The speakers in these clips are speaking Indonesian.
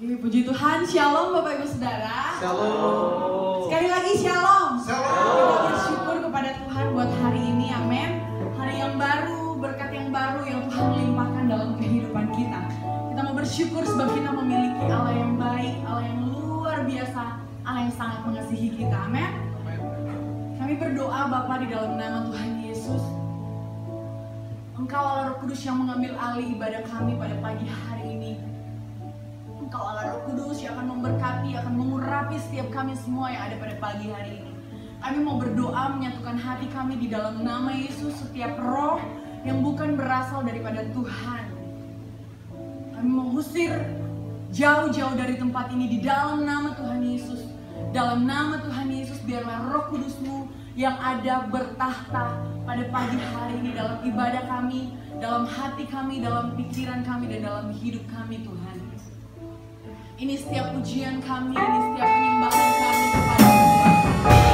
Puji Tuhan, Shalom Bapak Ibu Saudara. Shalom. Sekali lagi Shalom. Shalom. Kita bersyukur kepada Tuhan buat hari ini, amin. Hari yang baru, berkat yang baru yang Tuhan limpahkan dalam kehidupan kita. Kita mau bersyukur sebab kita memiliki Allah yang baik, Allah yang luar biasa, Allah yang sangat mengasihi kita, amin. Kami berdoa Bapa di dalam nama Tuhan Yesus. Engkau Allah Roh Kudus yang mengambil alih ibadah kami pada pagi hari ini. Engkau Allah Roh Kudus yang akan memberkati, akan mengurapi setiap kami semua yang ada pada pagi hari ini. Kami mau berdoa menyatukan hati kami di dalam nama Yesus. Setiap roh yang bukan berasal daripada Tuhan, kami mau usir jauh-jauh dari tempat ini di dalam nama Tuhan Yesus. Dalam nama Tuhan Yesus, biarlah Roh Kudus-Mu yang ada bertahta pada pagi hari ini dalam ibadah kami, dalam hati kami, dalam pikiran kami, dan dalam hidup kami Tuhan. Ini setiap pujian kami, ini setiap penyembahan kami kepada Tuhan.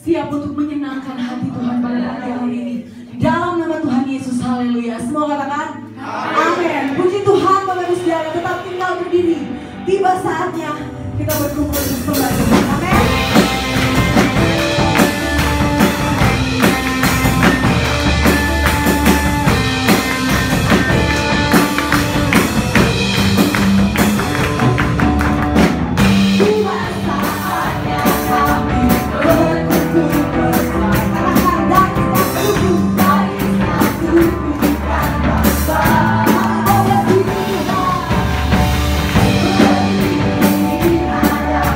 siap untuk menyenangkan hati Tuhan pada pagi hari ini. Dalam nama Tuhan Yesus, haleluya. Semua katakan amin. Puji Tuhan, Bapak Ibu Saudara, tetap tinggal berdiri. Tiba saatnya kita berkumpul bersama Tuhan. Amin. Ada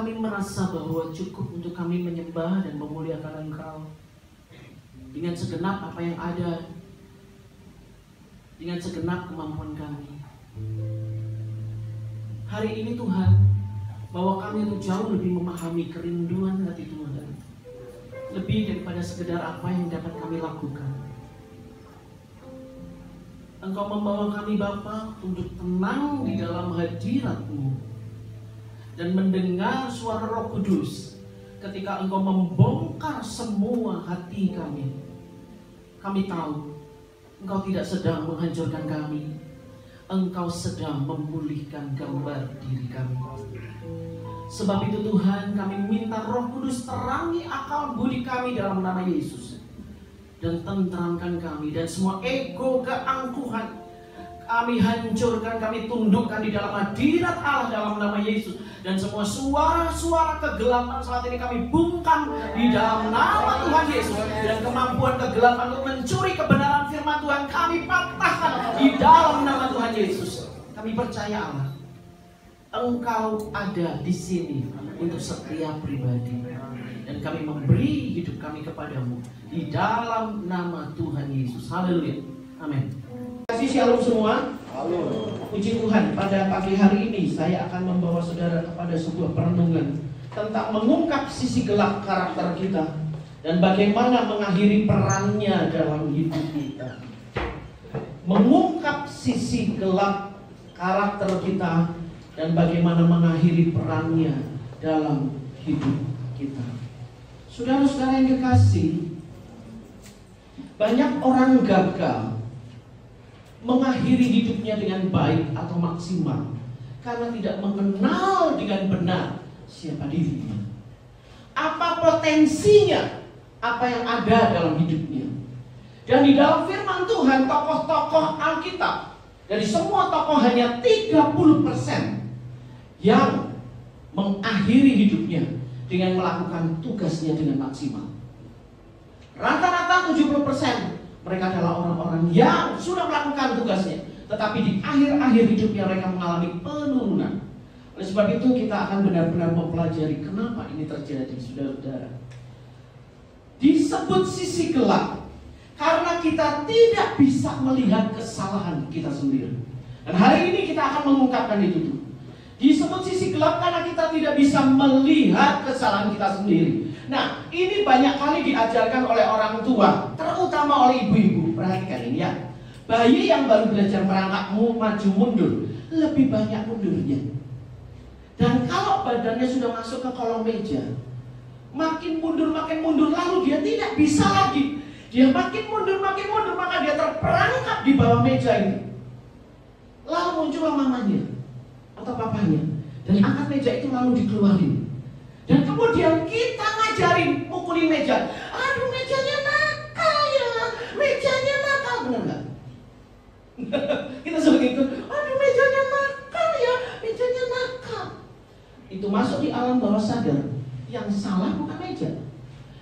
kami merasa bahwa cukup untuk kami menyembah dan memuliakan Engkau dengan segenap apa yang ada, dengan segenap kemampuan kami. Hari ini Tuhan, bahwa kami itu jauh lebih memahami kerinduan hati Tuhan, lebih daripada sekedar apa yang dapat kami lakukan. Engkau membawa kami Bapa untuk tenang di dalam hadirat-Mu dan mendengar suara Roh Kudus ketika Engkau membongkar semua hati kami. Kami tahu Engkau tidak sedang menghancurkan kami, Engkau sedang memulihkan gambar diri kami. Sebab itu Tuhan, kami minta Roh Kudus terangi akal budi kami dalam nama Yesus, dan tenteramkan kami, dan semua ego keangkuhan kami hancurkan, kami tundukkan di dalam hadirat Allah dalam nama Yesus. Dan semua suara-suara kegelapan saat ini kami bungkam di dalam nama Tuhan Yesus. Dan kemampuan kegelapan untuk mencuri kebenaran firman Tuhan kami patahkan di dalam nama Tuhan Yesus. Kami percaya Allah, Engkau ada di sini untuk setiap pribadi. Dan kami memberi hidup kami kepadamu di dalam nama Tuhan Yesus. Haleluya. Amin. Terima kasih, shalom semua. Puji Tuhan, pada pagi hari ini saya akan membawa saudara kepada sebuah perenungan tentang mengungkap sisi gelap karakter kita dan bagaimana mengakhiri perannya dalam hidup kita. Mengungkap sisi gelap karakter kita dan bagaimana mengakhiri perannya dalam hidup kita. Saudara-saudara yang kekasih, banyak orang gagal mengakhiri hidupnya dengan baik atau maksimal karena tidak mengenal dengan benar siapa dirinya, apa potensinya, apa yang ada dalam hidupnya. Dan di dalam firman Tuhan, tokoh-tokoh Alkitab, dari semua tokoh hanya 30% yang mengakhiri hidupnya dengan melakukan tugasnya dengan maksimal. Rata-rata 70% mereka adalah orang-orang yang sudah melakukan tugasnya, tetapi di akhir-akhir hidupnya mereka mengalami penurunan. Oleh sebab itu kita akan benar-benar mempelajari kenapa ini terjadi, saudara-saudara. Disebut sisi gelap karena kita tidak bisa melihat kesalahan kita sendiri. Dan hari ini kita akan mengungkapkan itu. Disebut sisi gelap karena kita tidak bisa melihat kesalahan kita sendiri. Nah, ini banyak kali diajarkan oleh orang tua, terutama oleh ibu-ibu. Perhatikan ini ya. Bayi yang baru belajar merangkak maju mundur, lebih banyak mundurnya. Dan kalau badannya sudah masuk ke kolong meja, makin mundur, lalu dia tidak bisa lagi. Dia makin mundur, maka dia terperangkap di bawah meja ini. Lalu muncul mamanya atau papanya dan angkat meja itu lalu dikeluarin. Dan kemudian kita ngajarin mukulin meja. Aduh, mejanya nakal ya, mejanya nakal, benar nggak? Kita sebagai itu, aduh mejanya nakal ya, mejanya nakal. Itu masuk di alam bawah sadar. Yang salah bukan meja,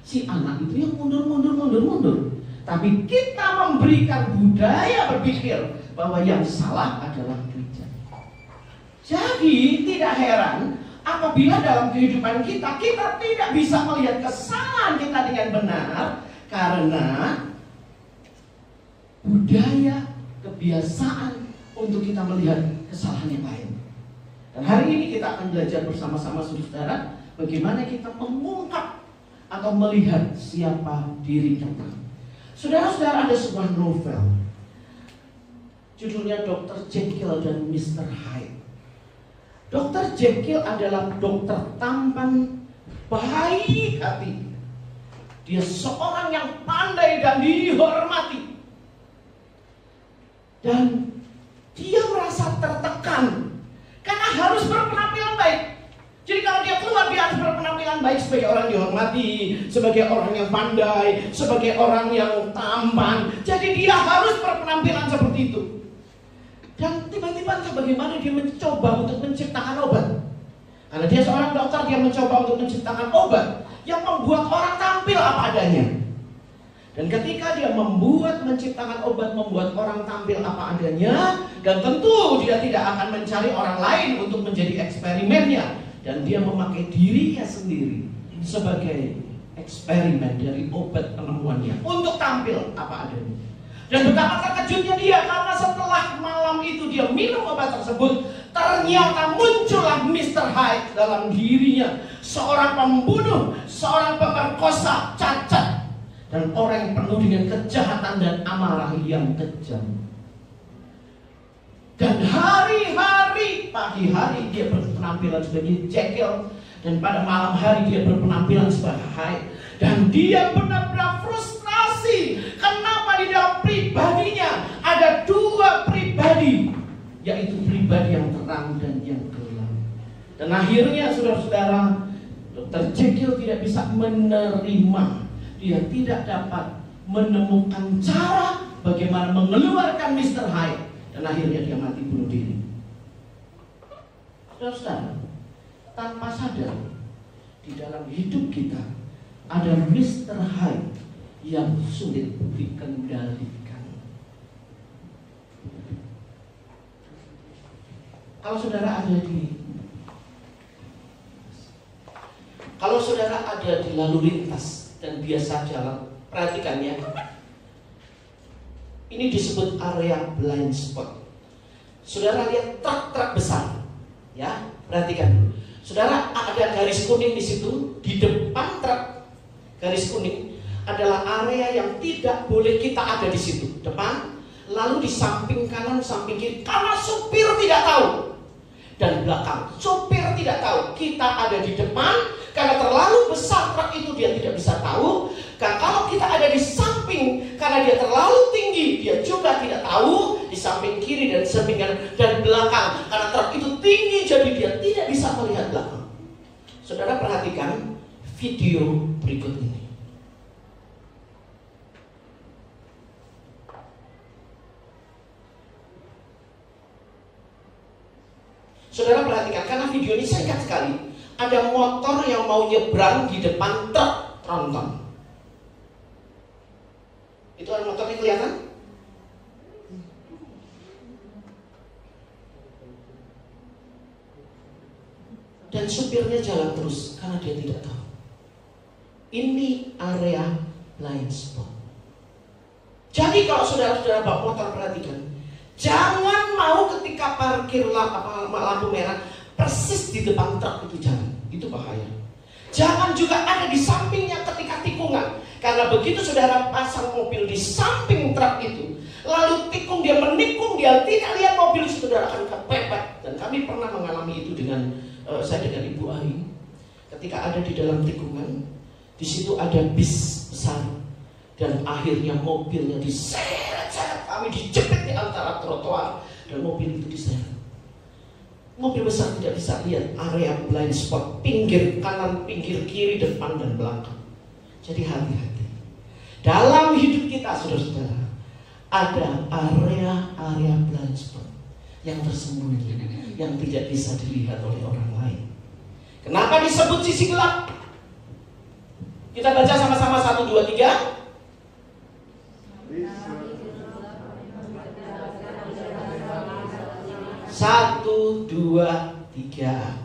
si anak itu yang mundur. Tapi kita memberikan budaya berpikir bahwa yang salah adalah meja. Jadi tidak heran apabila dalam kehidupan kita tidak bisa melihat kesalahan kita dengan benar karena budaya, kebiasaan untuk kita melihat kesalahan yang lain. Dan hari ini kita akan belajar bersama-sama saudara bagaimana kita mengungkap atau melihat siapa diri kita. Saudara-saudara, ada sebuah novel judulnya Dr. Jekyll dan Mr. Hyde. Dr. Jekyll adalah dokter tampan, baik hati. Dia seorang yang pandai dan dihormati. Dan dia merasa tertekan karena harus berpenampilan baik. Jadi kalau dia keluar, dia harus berpenampilan baik sebagai orang dihormati, sebagai orang yang pandai, sebagai orang yang tampan. Jadi dia harus berpenampilan seperti itu. Dan tiba-tiba bagaimana dia mencoba untuk menciptakan obat. Karena dia seorang dokter, dia mencoba untuk menciptakan obat yang membuat orang tampil apa adanya. Dan ketika dia menciptakan obat membuat orang tampil apa adanya, dan tentu dia tidak akan mencari orang lain untuk menjadi eksperimennya. Dan dia memakai dirinya sendiri sebagai eksperimen dari obat penemuannya untuk tampil apa adanya. Dan betapa terkejutnya dia karena setelah malam itu dia minum obat tersebut, ternyata muncullah Mr. Hyde dalam dirinya. Seorang pembunuh, seorang pemerkosa, cacat, dan orang yang penuh dengan kejahatan dan amarah yang kejam. Dan hari-hari, pagi hari dia berpenampilan sebagai Jekyll, dan pada malam hari dia berpenampilan sebagai Hyde. Dan dia benar-benar frustrasi. Kenapa di dalam pribadinya ada dua pribadi, yaitu pribadi yang terang dan yang gelap. Dan akhirnya saudara-saudara, Dr. Jekyll tidak bisa menerima. Dia tidak dapat menemukan cara bagaimana mengeluarkan Mr. Hyde. Dan akhirnya dia mati bunuh diri. Saudara-saudara, tanpa sadar di dalam hidup kita ada Mr. Hyde yang sulit dikendalikan. Kalau saudara ada di lalu lintas dan biasa jalan, perhatikan ya. Ini disebut area blind spot. Saudara lihat truk-truk besar, ya, perhatikan dulu. Saudara, ada garis kuning di situ, di depan truk garis kuning adalah area yang tidak boleh kita ada di situ, depan. Lalu di samping kanan, samping kiri, karena supir tidak tahu, dan belakang supir tidak tahu kita ada di depan. Karena terlalu besar truk itu, dia tidak bisa tahu. Karena kalau kita ada di samping, karena dia terlalu tinggi, dia juga tidak tahu di samping kiri dan samping kanan dan belakang. Karena truk itu tinggi, jadi dia tidak bisa melihat belakang. Saudara perhatikan video berikut ini. Saudara perhatikan, karena video ini singkat sekali. Ada motor yang mau nyebrang di depan truk tronton. Itu ada motornya kelihatan? Dan supirnya jalan terus karena dia tidak tahu. Ini area blind spot. Jadi kalau saudara-saudara bawa motor, perhatikan, jangan mau ketika parkir lampu merah persis di depan truk itu, jangan. Itu bahaya. Jangan juga ada di sampingnya ketika tikungan. Karena begitu saudara pasang mobil di samping truk itu, lalu tikung, dia menikung, dia tidak lihat mobil, saudara akan kepepet. Dan kami pernah mengalami itu dengan saya dengan Ibu Ari. Ketika ada di dalam tikungan, di situ ada bis besar, dan akhirnya mobilnya diseret-seret, kami dijepit di antara trotoar, dan mobil itu diseret. Mobil besar tidak bisa lihat area blind spot, pinggir kanan, pinggir kiri, depan dan belakang. Jadi hati-hati. Dalam hidup kita, saudara-saudara, ada area blind spot yang tersembunyi, yang tidak bisa dilihat oleh orang lain. Kenapa disebut sisi gelap? Kita baca sama-sama 1, 2, 3. Satu, dua, tiga.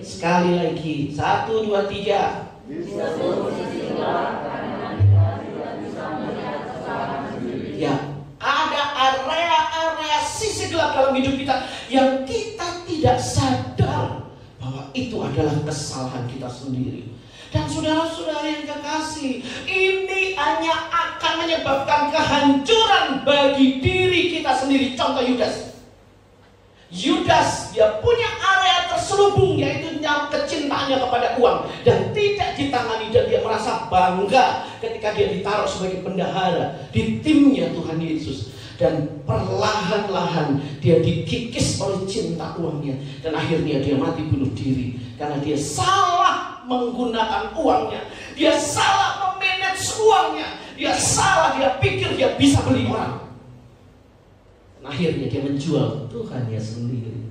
Sekali lagi. 1, 2, 3. Ya, ada area sisi gelap dalam hidup kita yang kita tidak sadar bahwa itu adalah kesalahan kita sendiri. Dan saudara-saudara yang kekasih, ini hanya akan menyebabkan kehancuran bagi diri kita sendiri. Contoh Yudas. Yudas, dia punya area terselubung, yaitu kecintaannya kepada uang, dan tidak ditangani, dan dia merasa bangga ketika dia ditaruh sebagai bendahara di timnya Tuhan Yesus. Dan perlahan-lahan dia dikikis oleh cinta uangnya, dan akhirnya dia mati bunuh diri karena dia salah menggunakan uangnya, dia salah memanage uangnya, dia salah, dia pikir dia bisa beli orang. Dan akhirnya dia menjual Tuhannya sendiri,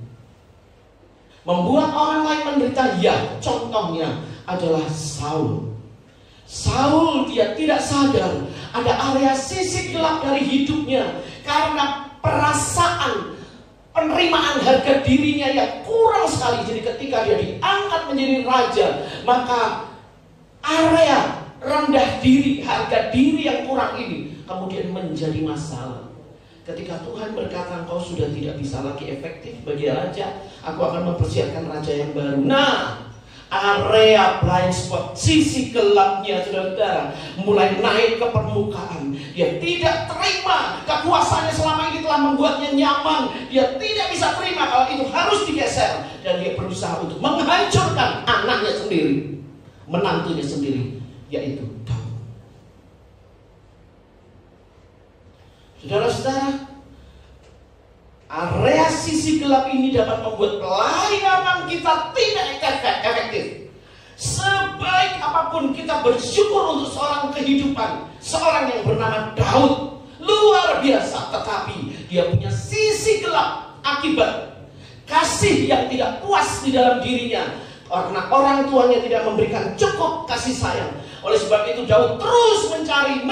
membuat orang lain menderita. Ya, contohnya adalah Saul. Saul, dia tidak sadar ada area sisi gelap dari hidupnya karena perasaan penerimaan harga dirinya yang kurang sekali. Jadi ketika dia diangkat menjadi raja, maka area rendah diri, harga diri yang kurang ini kemudian menjadi masalah. Ketika Tuhan berkata, engkau sudah tidak bisa lagi efektif bagi raja, aku akan mempersiapkan raja yang baru. Nah, area blind spot, sisi gelapnya saudara-saudara mulai naik ke permukaan. Dia tidak terima kekuasaannya selama ini telah membuatnya nyaman. Dia tidak bisa terima kalau itu harus digeser. Dan dia berusaha untuk menghancurkan anaknya sendiri, menantunya sendiri, yaitu Daud. Saudara-saudara, area sisi gelap ini dapat membuat pelayanan kita tidak efektif. Sebaik apapun kita bersyukur untuk seorang kehidupan, seorang yang bernama Daud, luar biasa, tetapi dia punya sisi gelap akibat kasih yang tidak puas di dalam dirinya, karena orang tuanya tidak memberikan cukup kasih sayang. Oleh sebab itu Daud terus mencari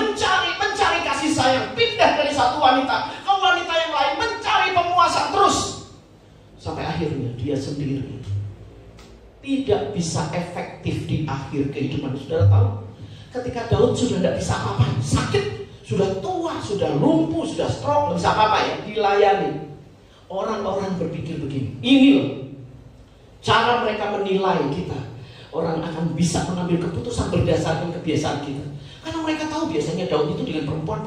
kasih sayang, pindah dari satu wanita ke wanita yang lain, mencari penguasa terus, sampai akhirnya dia sendiri tidak bisa efektif di akhir kehidupan. Saudara tahu, ketika Daud sudah tidak bisa apa-apa, sakit, sudah tua, sudah lumpuh, sudah stroke, tidak bisa apa-apa ya, dilayani. Orang-orang berpikir begini, ini loh cara mereka menilai kita. Orang akan bisa mengambil keputusan berdasarkan kebiasaan kita, karena mereka tahu biasanya Daud itu dengan perempuan,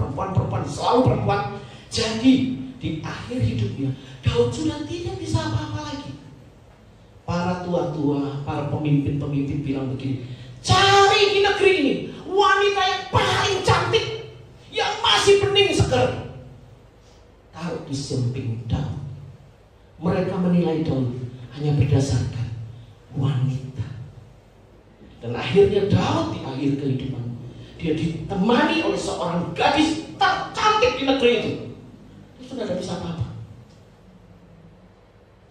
selalu perempuan. Jadi di akhir hidupnya Daud sudah tidak bisa apa-apa lagi. Para tua-tua, para pemimpin-pemimpin bilang begini, cari di negeri ini wanita yang paling cantik, yang masih bening seger, taruh di samping Daud. Mereka menilai Daud hanya berdasarkan wanita. Dan akhirnya Daud di akhir kehidupan, dia ditemani oleh seorang gadis tercantik di negeri itu. Dia sudah tidak bisa apa-apa.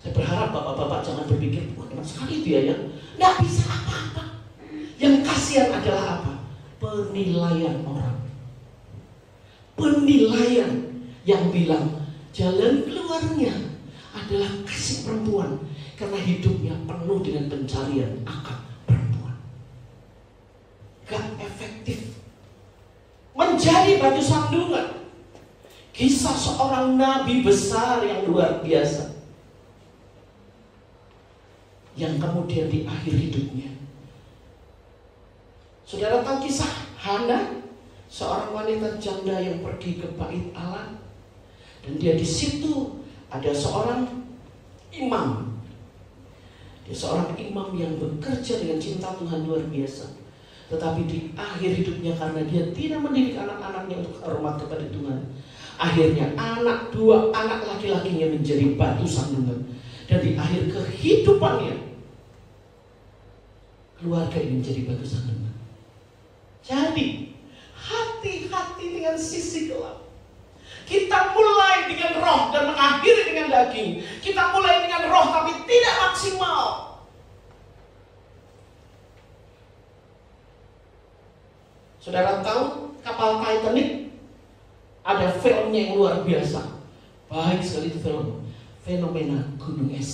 Saya berharap bapak-bapak jangan berpikir, wah hebat sekali dia ya, tidak bisa apa-apa. Yang kasihan adalah apa? Penilaian orang. Penilaian yang bilang jalan keluarnya adalah kasih perempuan, karena hidupnya penuh dengan pencarian akan perempuan. Gak efektif. Menjadi batu sandungan. Kisah seorang nabi besar yang luar biasa, yang kemudian di akhir hidupnya, saudara tahu kisah Hana, seorang wanita janda yang pergi ke bait Allah, dan dia di situ ada seorang imam. Dia seorang imam yang bekerja dengan cinta Tuhan luar biasa. Tetapi di akhir hidupnya, karena dia tidak mendidik anak-anaknya untuk hormat kepada Tuhan, akhirnya dua anak laki-lakinya menjadi batu sandungan. Dan di akhir kehidupannya, keluarga ini menjadi batu sandungan. Jadi hati-hati dengan sisi gelap. Kita mulai dengan roh dan mengakhiri dengan daging. Kita mulai dengan roh tapi tidak maksimal. Saudara tahu kapal Titanic ada filmnya yang luar biasa. Baik sekali itu film. Fenomena gunung es.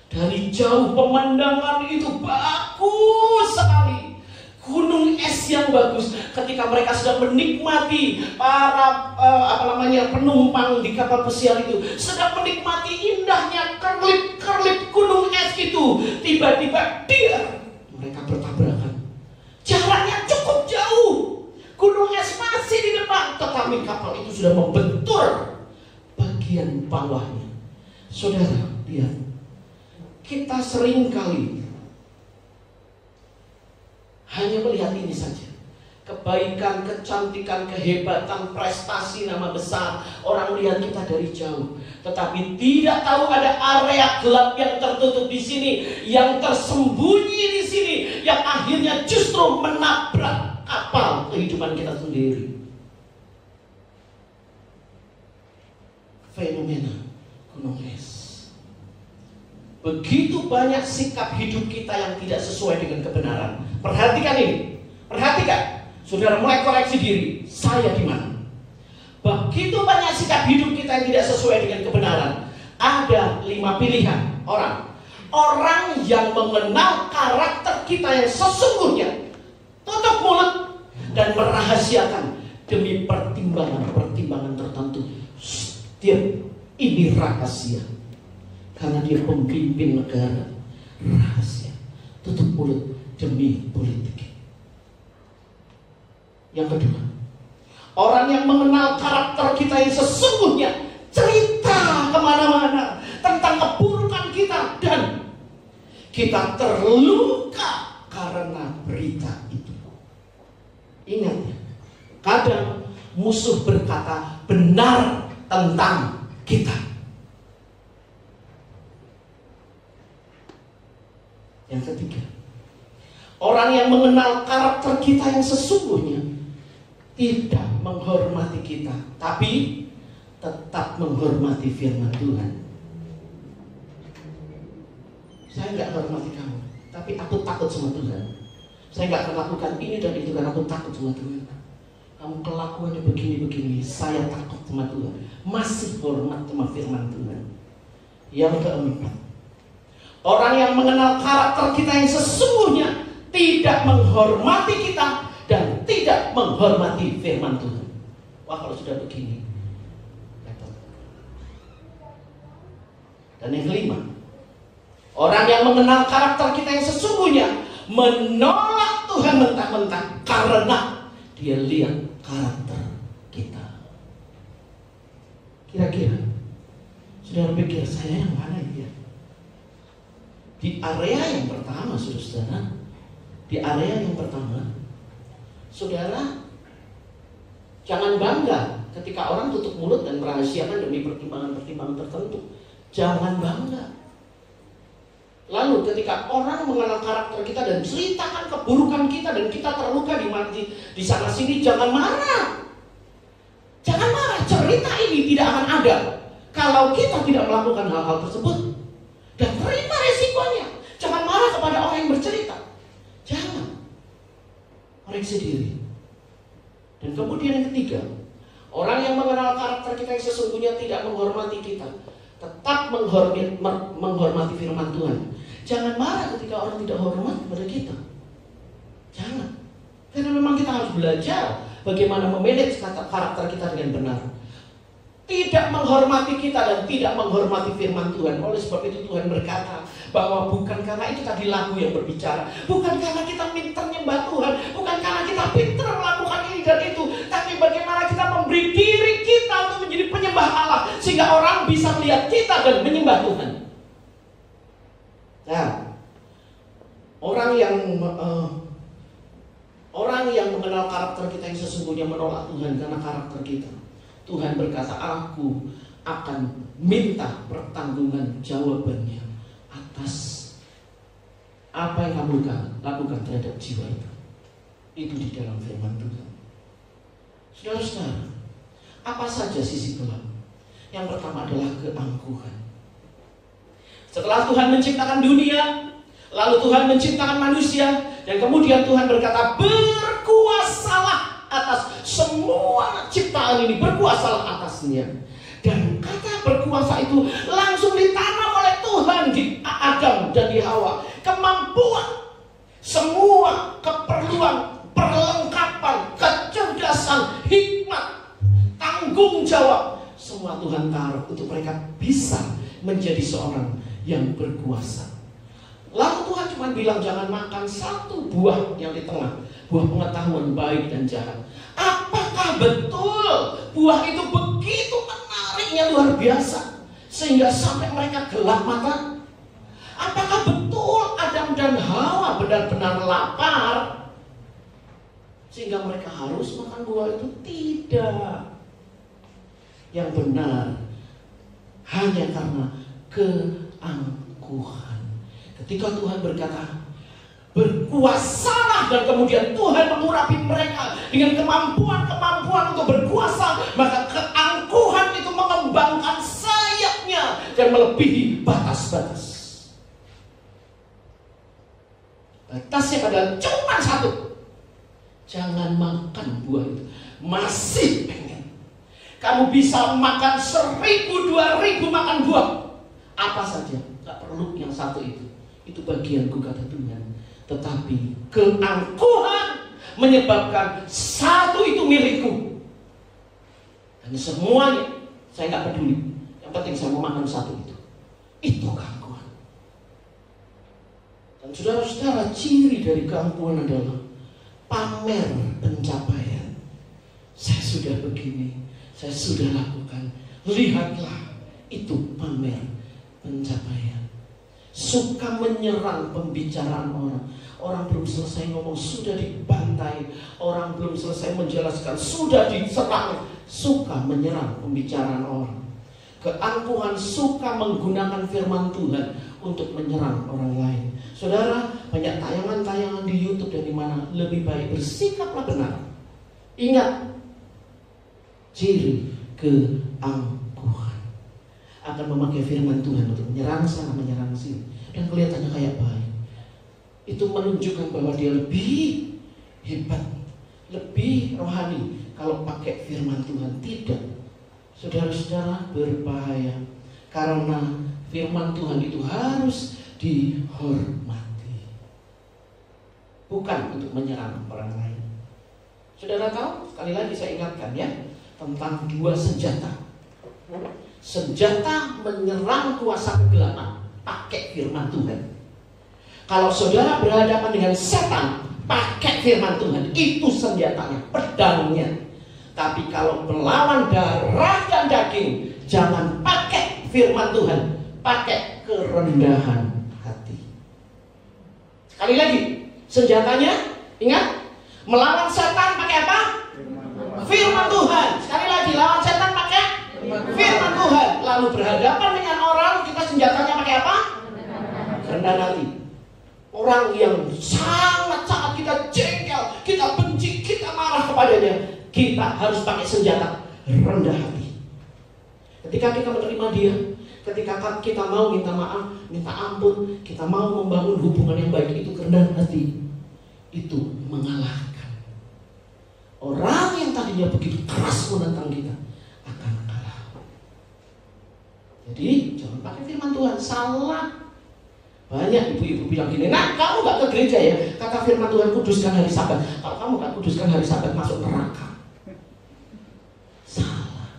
Dari jauh pemandangan itu bagus sekali. Gunung es yang bagus. Ketika mereka sedang menikmati, para penumpang di kapal pesiar itu sedang menikmati indahnya kerlip gunung es itu, tiba-tiba mereka bertabrakan. Jaraknya cukup jauh, gunung es masih di depan, tetapi kapal itu sudah membentur bagian bawahnya. Saudara, lihat, kita seringkali hanya melihat ini saja. Kebaikan, kecantikan, kehebatan, prestasi, nama besar. Orang melihat kita dari jauh, tetapi tidak tahu ada area gelap yang tertutup di sini, yang tersembunyi di sini, yang akhirnya justru menabrak kapal kehidupan kita sendiri. Fenomena gunung es. Begitu banyak sikap hidup kita yang tidak sesuai dengan kebenaran. Perhatikan ini, perhatikan. Saudara mulai koreksi diri, saya di mana? begitu banyak sikap hidup kita yang tidak sesuai dengan kebenaran. Ada 5 pilihan orang. Orang yang mengenal karakter kita yang sesungguhnya, tutup mulut dan merahasiakan demi pertimbangan tertentu. Ini rahasia. Karena dia pemimpin negara, rahasia. Tutup mulut demi politik. Yang kedua, orang yang mengenal karakter kita yang sesungguhnya, cerita kemana-mana tentang keburukan kita, dan kita terluka karena berita itu. Ingat ya, kadang musuh berkata benar tentang kita. Yang ketiga, orang yang mengenal karakter kita yang sesungguhnya tidak menghormati kita, tapi tetap menghormati firman Tuhan. Saya nggak hormati kamu, tapi aku takut sama Tuhan. Saya nggak akan lakukan ini dan itu karena aku takut sama Tuhan. Kamu kelakuannya begini-begini, saya takut sama Tuhan. Masih hormat sama firman Tuhan. Yang keempat, orang yang mengenal karakter kita yang sesungguhnya tidak menghormati kita dan tidak menghormati firman Tuhan. Wah, kalau sudah begini, repot. Dan yang kelima, orang yang mengenal karakter kita yang sesungguhnya menolak Tuhan mentah-mentah karena dia lihat karakter kita. Kira-kira saudara pikir saya yang mana ya? Di area yang pertama, saudara, di area yang pertama, saudara, jangan bangga ketika orang tutup mulut dan merahasiakan demi pertimbangan-pertimbangan tertentu. Jangan bangga. Lalu ketika orang mengenal karakter kita dan ceritakan keburukan kita dan kita terluka di sana sini, jangan marah. Jangan marah. Cerita ini tidak akan ada kalau kita tidak melakukan hal-hal tersebut. Dan terima resikonya. Jangan marah kepada orang yang bercerita. Jangan. Koreksi diri. Dan kemudian yang ketiga, orang yang mengenal karakter kita yang sesungguhnya tidak menghormati kita, tetap menghormati firman Tuhan. Jangan marah ketika orang tidak hormat kepada kita. Jangan. Karena memang kita harus belajar bagaimana memanage karakter kita dengan benar. Tidak menghormati kita dan tidak menghormati firman Tuhan. Oleh sebab itu Tuhan berkata bahwa bukan karena itu tadi lagu yang berbicara, bukan karena kita pintar nyembah Tuhan, bukan karena kita pintar melakukan ini dan itu, tapi bagaimana kita memberi diri kita untuk menjadi penyembah Allah sehingga orang bisa melihat kita dan menyembah Tuhan. Nah, orang yang mengenal karakter kita yang sesungguhnya menolak Tuhan karena karakter kita. Tuhan berkata, aku akan minta pertanggungan jawabannya atas apa yang kamu lakukan terhadap jiwa itu. Itu di dalam firman Tuhan. Saudara-saudara, apa saja sisi gelap? Yang pertama adalah keangkuhan. Setelah Tuhan menciptakan dunia, lalu Tuhan menciptakan manusia, dan kemudian Tuhan berkata, berkuasalah atas semua ciptaan ini, berkuasalah atasnya. Dan kata berkuasa itu langsung ditanam oleh Tuhan di Adam dan di Hawa. Kemampuan, semua keperluan, perlengkapan, kecerdasan, hikmat, tanggung jawab, semua Tuhan taruh untuk mereka bisa menjadi seorang yang berkuasa. Lalu Tuhan cuma bilang jangan makan satu buah yang di tengah, buah pengetahuan baik dan jahat. Apakah betul buah itu begitu menariknya luar biasa sehingga sampai mereka gelap mata? Apakah betul Adam dan Hawa benar-benar lapar sehingga mereka harus makan buah itu? Tidak. Yang benar hanya karena keangkuhan. Ketika Tuhan berkata berkuasalah, dan kemudian Tuhan mengurapi mereka dengan kemampuan untuk berkuasa, maka keangkuhan itu mengembangkan sayapnya dan melebihi batas-batas. Batasnya adalah cuma satu, jangan makan buah itu. Masih pengen. Kamu bisa makan 1000, 2000 makan buah. Apa saja, gak perlu yang satu itu. Itu bagianku, kata Tuhan. Tetapi keangkuhan menyebabkan satu itu milikku. Dan semuanya saya gak peduli. Yang penting saya mau makan satu itu. Itu keangkuhan. Dan saudara-saudara, ciri dari keangkuhan adalah pamer pencapaian. Saya sudah begini, saya sudah lakukan. Lihatlah, itu pamer pencapaian. Suka menyerang pembicaraan orang. Orang belum selesai ngomong sudah dibantai. Orang belum selesai menjelaskan sudah diserang. Suka menyerang pembicaraan orang. Keangkuhan suka menggunakan firman Tuhan untuk menyerang orang lain. Saudara, banyak tayangan-tayangan di YouTube dan di mana. Lebih baik bersikaplah benar. Ingat, ciri keangkuhan akan memakai firman Tuhan untuk menyerang sana, menyerang sini, dan kelihatannya kayak baik. Itu menunjukkan bahwa dia lebih hebat, lebih rohani kalau pakai firman Tuhan. Tidak, saudara-saudara, berbahaya. Karena firman Tuhan itu harus dihormati, bukan untuk menyerang orang lain. Saudara tahu, sekali lagi saya ingatkan ya, tentang dua senjata. Senjata menyerang kuasa kegelapan, pakai firman Tuhan. Kalau saudara berhadapan dengan setan, pakai firman Tuhan, itu senjatanya, pedangnya. Tapi kalau melawan darah dan daging, jangan pakai firman Tuhan, pakai kerendahan hati. Sekali lagi, senjatanya, ingat, melawan setan pakai apa? Firman Tuhan. Sekali lagi, lawan setan pakai firman Tuhan. Lalu berhadapan dengan orang, kita senjatanya pakai apa? Kerendahan hati. Orang yang sangat-sangat kita jengkel, kita benci, kita marah kepadanya, kita harus pakai senjata rendah hati. Ketika kita menerima dia, ketika kita mau minta maaf, minta ampun, kita mau membangun hubungan yang baik, itu kerendahan hati. Itu mengalahkan. Orang yang tadinya begitu keras menentang kita akan kalah. Jadi jangan pakai firman Tuhan, salah. Banyak ibu-ibu bilang gini, nah kamu gak ke gereja ya, kata firman Tuhan kuduskan hari Sabat. Kalau kamu gak kuduskan hari Sabat, masuk neraka. Salah.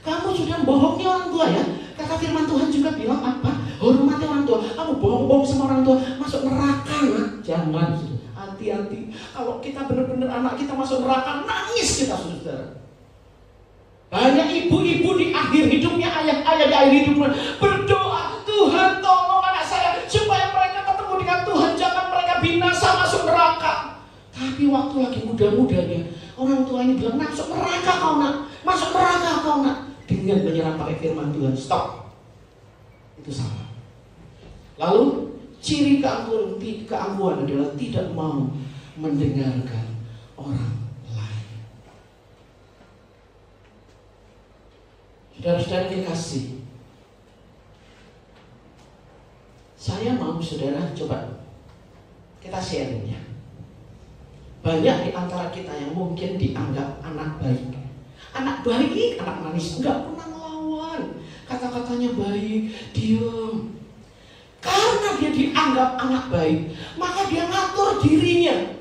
Kamu sudah bohongi orang tua ya, kata firman Tuhan juga bilang apa? Hormati orang tua. Kamu bohong-bohong sama orang tua, masuk neraka. Nah, jangan. Hati-hati. Kalau kita benar-benar anak kita masuk neraka, nangis kita, saudara. Banyak ibu-ibu di akhir hidupnya, ayah-ayah di akhir hidupnya berdoa, Tuhan tolong anak saya supaya mereka ketemu dengan Tuhan, jangan mereka binasa masuk neraka. Tapi waktu lagi muda-mudanya, orang tuanya bilang, masuk neraka kau nak, masuk neraka kau nak. Dengan menyerang pakai firman Tuhan, stop. Itu salah. Lalu ciri keangkuhan adalah tidak mau mendengarkan orang lain. Saudara-saudara dikasih, saya mau saudara coba kita sharing ya. Banyak di antara kita yang mungkin dianggap anak baik. Anak baik, anak manis, enggak pernah melawan. Kata-katanya baik, diam. Karena dia dianggap anak baik, maka dia ngatur dirinya.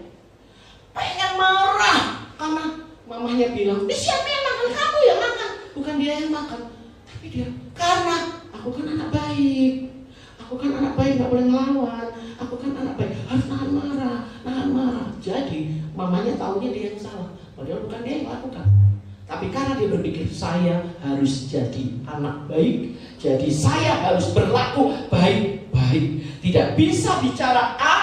Pengen marah karena mamahnya bilang, siapa yang makan? Kamu yang makan, bukan dia yang makan. Tapi dia, karena aku kan anak baik. Aku kan anak baik, gak boleh ngelawan. Aku kan anak baik, harus nahan marah. Jadi mamanya tahunya dia yang salah, padahal bukan dia yang lakukan. Tapi karena dia berpikir, saya harus jadi anak baik, jadi saya harus berlaku baik-baik. Tidak bisa bicara A,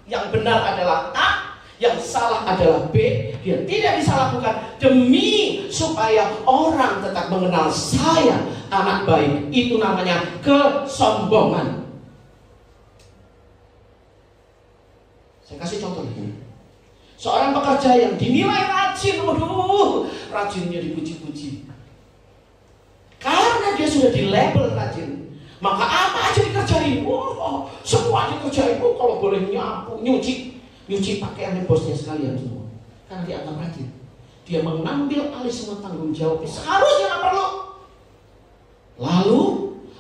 yang benar adalah A, yang salah adalah B. Dia tidak bisa lakukan demi supaya orang tetap mengenal saya anak baik. Itu namanya kesombongan. Saya kasih contoh lagi. Seorang pekerja yang dinilai rajin, waduh, rajinnya dipuji-puji. Karena dia sudah dilabel rajin, maka apa aja dikerjain, semua dikerjain. Kalau boleh nyapu, nyuci pakaian bosnya sekalian semua. Karena dianggap rajin. Dia mengambil alih semua tanggung jawab. Seharusnya nggak perlu. Lalu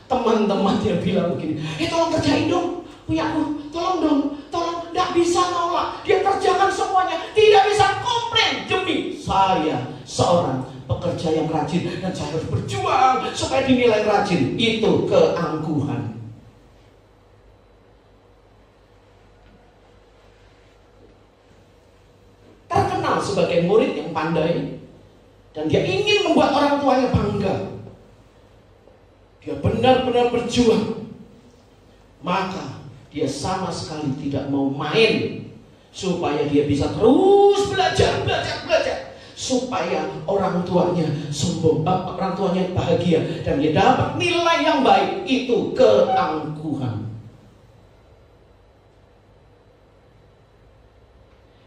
teman-teman dia bilang begini, tolong kerjain dong, punya aku, tolong dong, tolong, nggak bisa nolak. Dia kerjakan semuanya, tidak bisa komplain. Demi saya seorang pekerja yang rajin dan saya harus berjuang supaya dinilai rajin. Itu keangkuhan. Terkenal sebagai murid yang pandai dan dia ingin membuat orang tuanya bangga. Dia benar-benar berjuang. Maka dia sama sekali tidak mau main supaya dia bisa terus belajar. Supaya orang tuanya sombong, orang tuanya bahagia dan dia dapat nilai yang baik. Itu keangkuhan.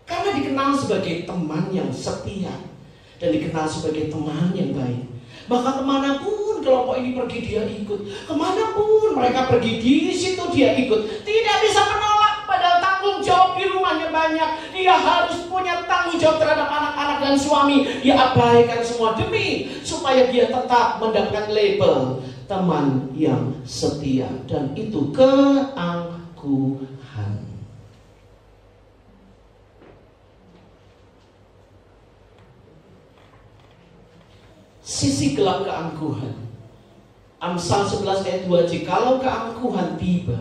Karena dikenal sebagai teman yang setia dan dikenal sebagai teman yang baik, maka kemanapun kelompok ini pergi dia ikut. Kemanapun mereka pergi di situ dia ikut. Tidak bisa menolak, padahal tanggung jawab di rumahnya banyak. Dia harus punya tanggung jawab terhadap anak-anak dan suami. Dia abaikan semua demi supaya dia tetap mendapatkan label teman yang setia. Dan itu keangkuhan. Sisi gelap keangkuhan. Amsal 11 ayat 2, jikalau keangkuhan tiba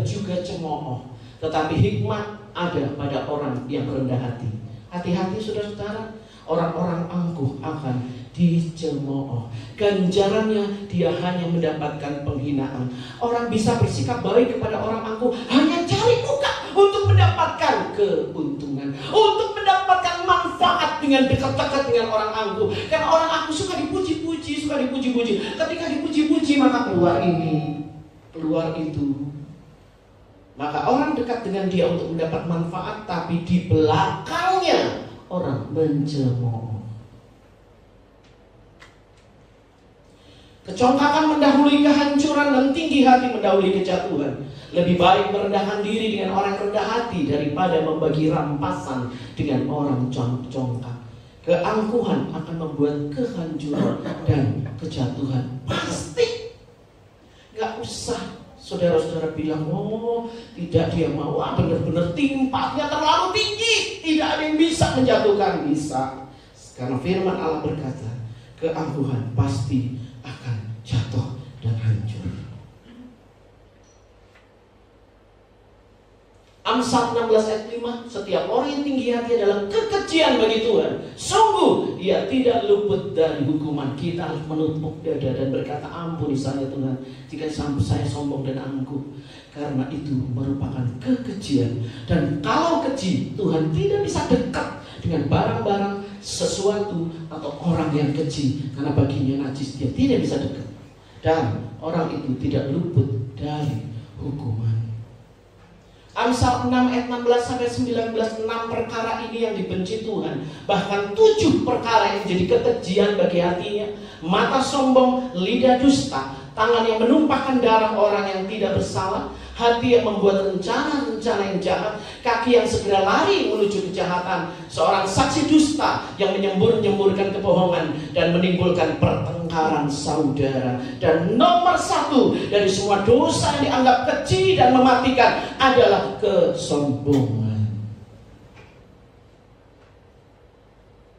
juga cemooh, tetapi hikmat ada pada orang yang rendah hati. Hati-hati saudara-saudara, orang-orang angkuh akan dicemooh. Ganjarannya dia hanya mendapatkan penghinaan. Orang bisa bersikap baik kepada orang angkuh hanya cari muka untuk mendapatkan keuntungan, untuk mendapatkan manfaat dengan dekat-dekat dengan orang angkuh. Karena orang angkuh suka dipuji-puji. Ketika dipuji-puji maka keluar ini, keluar itu. Maka orang dekat dengan dia untuk mendapat manfaat, tapi di belakangnya orang mencemooh. Kecongkakan mendahului kehancuran dan tinggi hati mendahului kejatuhan. Lebih baik merendahkan diri dengan orang rendah hati daripada membagi rampasan dengan orang congkak. Keangkuhan akan membuat kehancuran dan kejatuhan. Pasti. Gak usah saudara-saudara bilang, oh tidak, dia mau benar-benar timpatnya terlalu tinggi, tidak ada yang bisa menjatuhkan. Bisa. Karena firman Allah berkata, keangkuhan pasti akan jatuh dan hancur. Amsal 16 ayat 5, setiap orang yang tinggi hati adalah kekejian bagi Tuhan. Sungguh dia tidak luput dari hukuman. Kita harus menutup dada dan berkata, ampuni saya Tuhan jika sampai saya sombong dan angkuh. Karena itu merupakan kekejian. Dan kalau keji, Tuhan tidak bisa dekat dengan barang-barang, sesuatu atau orang yang keji. Karena baginya najis, dia tidak bisa dekat. Dan orang itu tidak luput dari hukuman. Amsal 6 ayat 16 sampai 19, 6 perkara ini yang dibenci Tuhan. Bahkan 7 perkara yang jadi kekejian bagi hatinya. Mata sombong, lidah dusta, tangan yang menumpahkan darah orang yang tidak bersalah, hati yang membuat rencana-rencana yang jahat, kaki yang segera lari menuju kejahatan, seorang saksi dusta yang menyembur-nyemburkan kebohongan dan menimbulkan pertengkaran saudara. Dan nomor 1 dari semua dosa yang dianggap keji dan mematikan adalah kesombongan.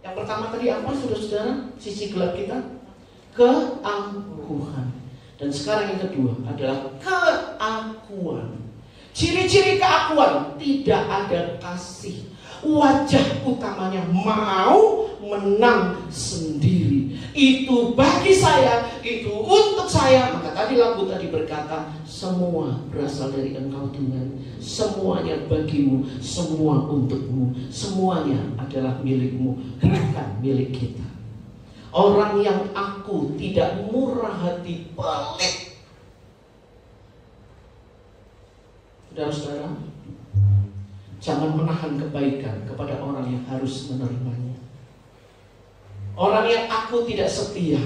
Yang pertama tadi apa saudara-saudara? Sisi gelap kita, keangkuhan. Dan sekarang yang kedua adalah keakuan. Ciri-ciri keakuan, tidak ada kasih. Wajah utamanya mau menang sendiri. Itu bagi saya, itu untuk saya. Maka tadi lagu tadi berkata, semua berasal dari Engkau Tuhan. Semuanya bagimu, semua untukmu. Semuanya adalah milikmu, bukan milik kita. Orang yang aku tidak murah hati, pelit. Saudara-saudara, jangan menahan kebaikan kepada orang yang harus menerimanya. Orang yang aku tidak setia,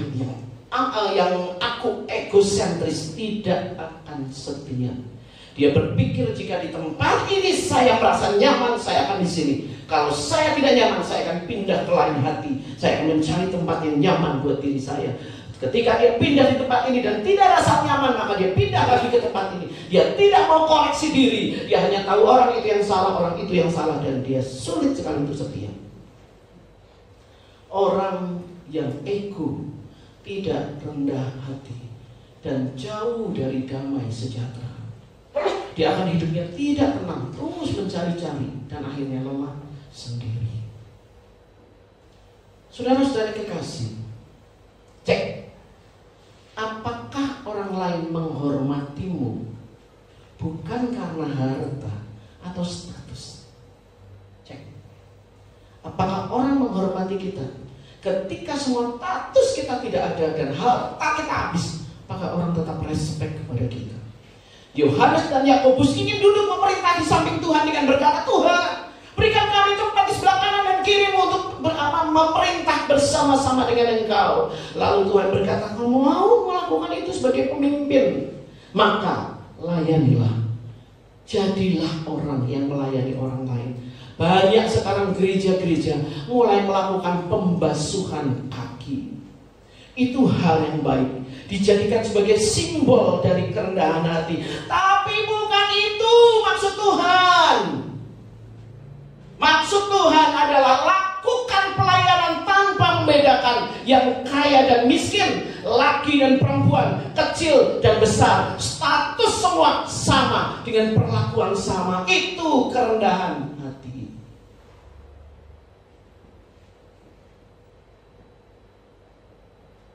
yang aku egosentris, tidak akan setia. Dia berpikir jika di tempat ini saya merasa nyaman, saya akan di sini. Kalau saya tidak nyaman, saya akan pindah ke lain hati. Saya akan mencari tempat yang nyaman buat diri saya. Ketika dia pindah di tempat ini dan tidak rasa nyaman, maka dia pindah lagi ke tempat ini. Dia tidak mau koreksi diri. Dia hanya tahu orang itu yang salah, orang itu yang salah, dan dia sulit sekali untuk setia. Orang yang ego, tidak rendah hati, dan jauh dari damai sejahtera, dia akan hidupnya tidak tenang, terus mencari-cari, dan akhirnya lelah sendiri. Saudara-saudara kekasih, cek, apakah orang lain menghormatimu bukan karena harta atau status? Cek, apakah orang menghormati kita ketika semua status kita tidak ada dan harta kita habis? Apakah orang tetap respect kepada kita? Yohanes dan Yakobus ingin duduk memerintah di samping Tuhan dengan berkata, Tuhan, berikan kami tempat di sebelah kanan dan kiri untuk memerintah bersama-sama dengan Engkau. Lalu Tuhan berkata, kamu mau melakukan itu sebagai pemimpin, maka layanilah. Jadilah orang yang melayani orang lain. Banyak sekarang gereja-gereja mulai melakukan pembasuhan kaki. Itu hal yang baik, dijadikan sebagai simbol dari kerendahan hati. Tapi bukan itu maksud Tuhan. Maksud Tuhan adalah lakukan pelayanan tanpa membedakan yang kaya dan miskin, laki dan perempuan, kecil dan besar, status semua sama, dengan perlakuan sama. Itu kerendahan hati.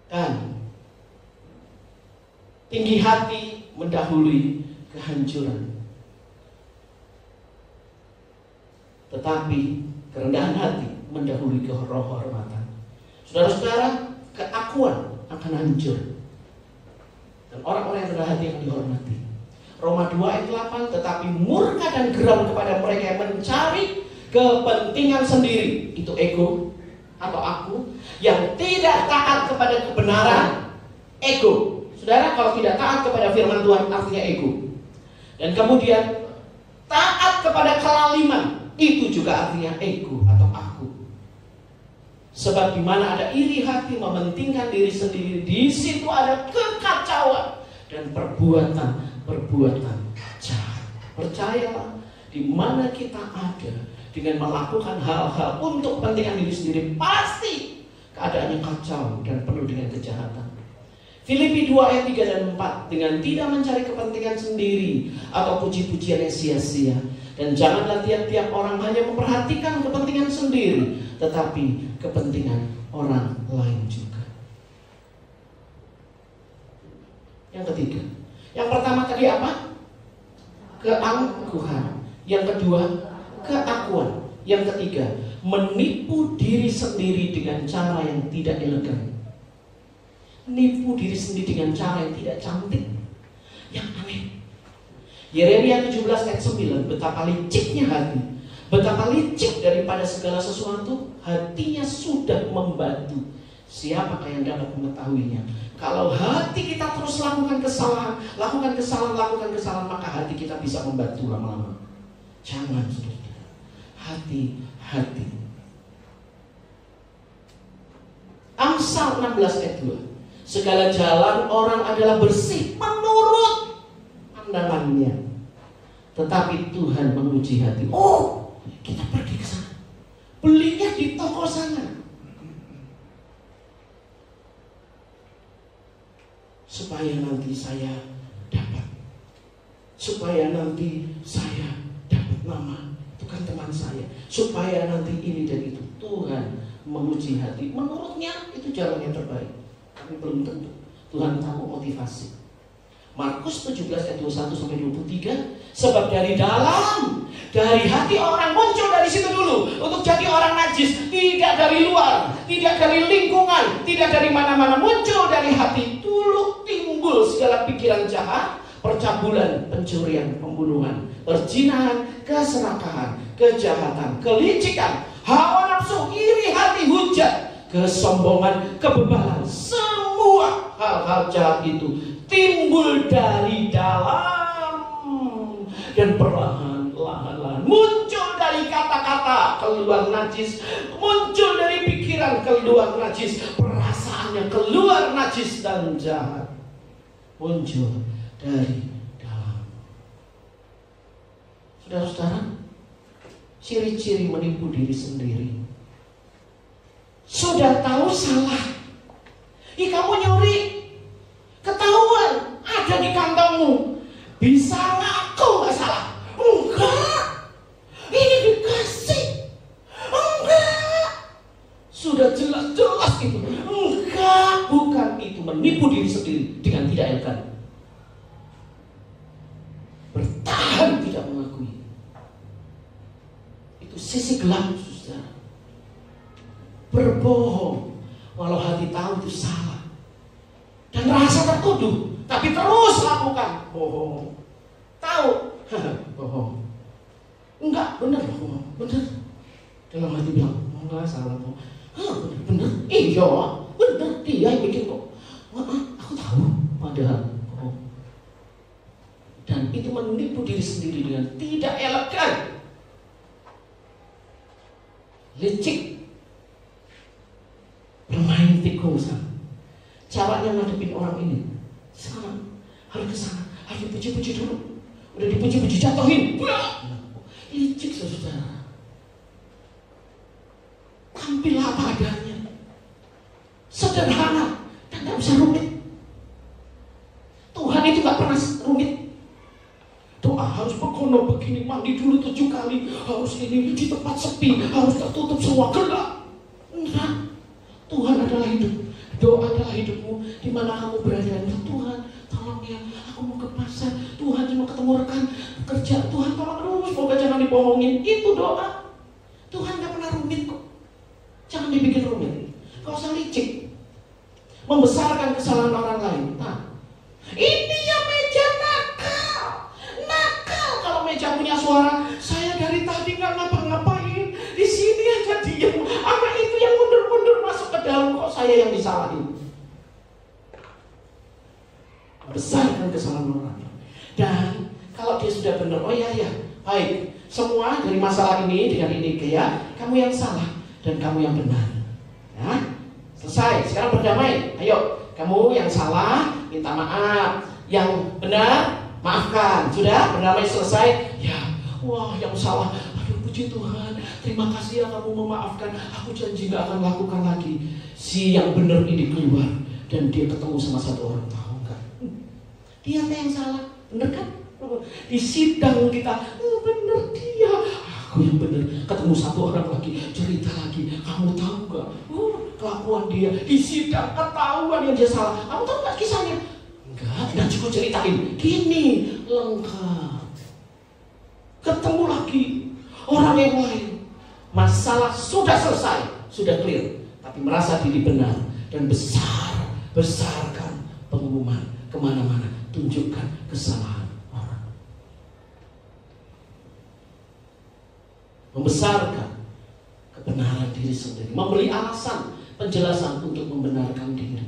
Dan tinggi hati mendahului kehancuran, tetapi kerendahan hati mendahului kehormatan. Saudara-saudara, keakuan akan hancur, dan orang-orang yang rendah hati akan dihormati. Roma 2 ayat 8, tetapi murka dan geram kepada mereka yang mencari kepentingan sendiri, itu ego atau aku, yang tidak taat kepada kebenaran, ego. Saudara, kalau tidak taat kepada firman Tuhan artinya ego. Dan kemudian taat kepada kelaliman, itu juga artinya ego atau aku. Sebab di mana ada iri hati mementingkan diri sendiri, di situ ada kekacauan dan perbuatan jahat. Percayalah, di mana kita ada dengan melakukan hal-hal untuk kepentingan diri sendiri, pasti keadaannya kacau dan penuh dengan kejahatan. Filipi 2 ayat 3 dan 4, dengan tidak mencari kepentingan sendiri atau puji-pujian yang sia-sia, dan janganlah tiap-tiap orang hanya memperhatikan kepentingan sendiri, tetapi kepentingan orang lain juga. Yang ketiga, yang pertama tadi apa? Keangkuhan. Yang kedua, keakuan. Yang ketiga, menipu diri sendiri dengan cara yang tidak elegan. Nipu diri sendiri dengan cara yang tidak cantik, yang aneh. Yeremia 17 ayat 9, betapa liciknya hati, betapa licik daripada segala sesuatu, hatinya sudah membatu. Siapakah yang dapat mengetahuinya? Kalau hati kita terus lakukan kesalahan, maka hati kita bisa membatu lama-lama. Jangan, saudara. Hati-hati. Amsal 16 ayat 2, segala jalan orang adalah bersih menurut pandangannya, tetapi Tuhan menguji hati. Oh, kita pergi ke sana, belinya di toko sana, supaya nanti saya dapat, nama, itu kan teman saya, supaya nanti ini dan itu. Tuhan menguji hati. Menurutnya itu jalan yang terbaik, tapi belum tentu. Tuhan tahu motivasi. Markus 17 ayat 21 sampai 23, sebab dari hati orang muncul dari situ dulu untuk jadi orang najis, tidak dari luar, tidak dari lingkungan, tidak dari mana-mana, muncul dari hati dulu. Timbul segala pikiran jahat, percabulan, pencurian, pembunuhan, perzinahan, keserakahan, kejahatan, kelicikan, hawa nafsu, iri hati, hujat, kesombongan, kebebalan. Semua hal-hal jahat itu timbul dari dalam dan perlahan-lahan muncul dari kata-kata keluar najis, muncul dari pikiran keluar najis, perasaannya keluar najis dan jahat, muncul dari dalam. Saudara-saudara, ciri-ciri menipu diri sendiri. Sudah tahu salah, kamu nyuri, ketahuan ada di kantongmu, bisa ngaku nggak salah? Enggak, ini dikasih. Enggak, sudah jelas-jelas itu. Enggak, bukan itu. Menipu diri sendiri dengan tidak elegan. Bertahan tidak mengakui. Itu sisi gelap, saudara. Berbohong walau hati tahu itu salah dan rasa tertuduh, tapi terus lakukan bohong. Tahu bohong, enggak benar bohong, benar. Dalam hati bilang enggak salah bohong, benar, iya benar, dia yang bikin kok. Aku tahu padahal bohong. Dan itu menipu diri sendiri dengan tidak elegan, licik, bermain tikungan. Caranya ngadepin orang ini sana, harus ke sana, harus dipuji-puji dulu. Udah dipuji-puji jatuhin, licik saudara. Tampil apa adanya, sederhana dan gak bisa rumit. Tuhan itu gak pernah rumit. Doa harus begono begini, mandi dulu 7 kali, harus ini di tempat sepi, harus tertutup semua, gelap. Enggak. Tuhan adalah hidup. Doa adalah hidupmu. Di mana kamu berada, Tuhan tolong ya, aku mau ke pasar, Tuhan cuma ketemu rekan kerja, Tuhan tolong terus, semoga jangan dibohongin. Itu doa. Tuhan gak pernah rumit kok. Jangan dibikin rumit. Gak usah licik, membesarkan kesalahan orang lain. Nah, ini yang meja nakal. Nakal kalau meja punya suara, saya dari tadi gak ngapa-ngapain, di sini aja diem. Anak itu yang mundur-mundur masuk ke dalam, kok saya yang disalahin. Besarkan kesalahan orang. Dan kalau dia sudah benar, oh ya baik, semua dari masalah ini dengan ini ya, kamu yang salah dan kamu yang benar. Ya, selesai. Sekarang berdamai. Ayo, kamu yang salah minta maaf, yang benar maafkan. Sudah berdamai, selesai. Ya, wah yang salah, aduh puji Tuhan, terima kasih ya kamu memaafkan, aku janji gak akan lakukan lagi. Si yang benar ini keluar dan dia ketemu sama satu orang, tahu gak? Dia yang salah, bener kan? Di sidang kita, bener dia, aku yang bener. Ketemu satu orang lagi, cerita lagi, kamu tahu gak? Kelakuan dia di sidang, ketahuan yang dia salah. Kamu tahu gak kisahnya? Enggak, dan juga ceritain. Gini, lengkap. Ketemu lagi orang yang lain, masalah sudah selesai, sudah clear, tapi merasa diri benar dan besarkan pengumuman kemana-mana, tunjukkan kesalahan orang, membesarkan kebenaran diri sendiri, memberi alasan, penjelasan untuk membenarkan diri.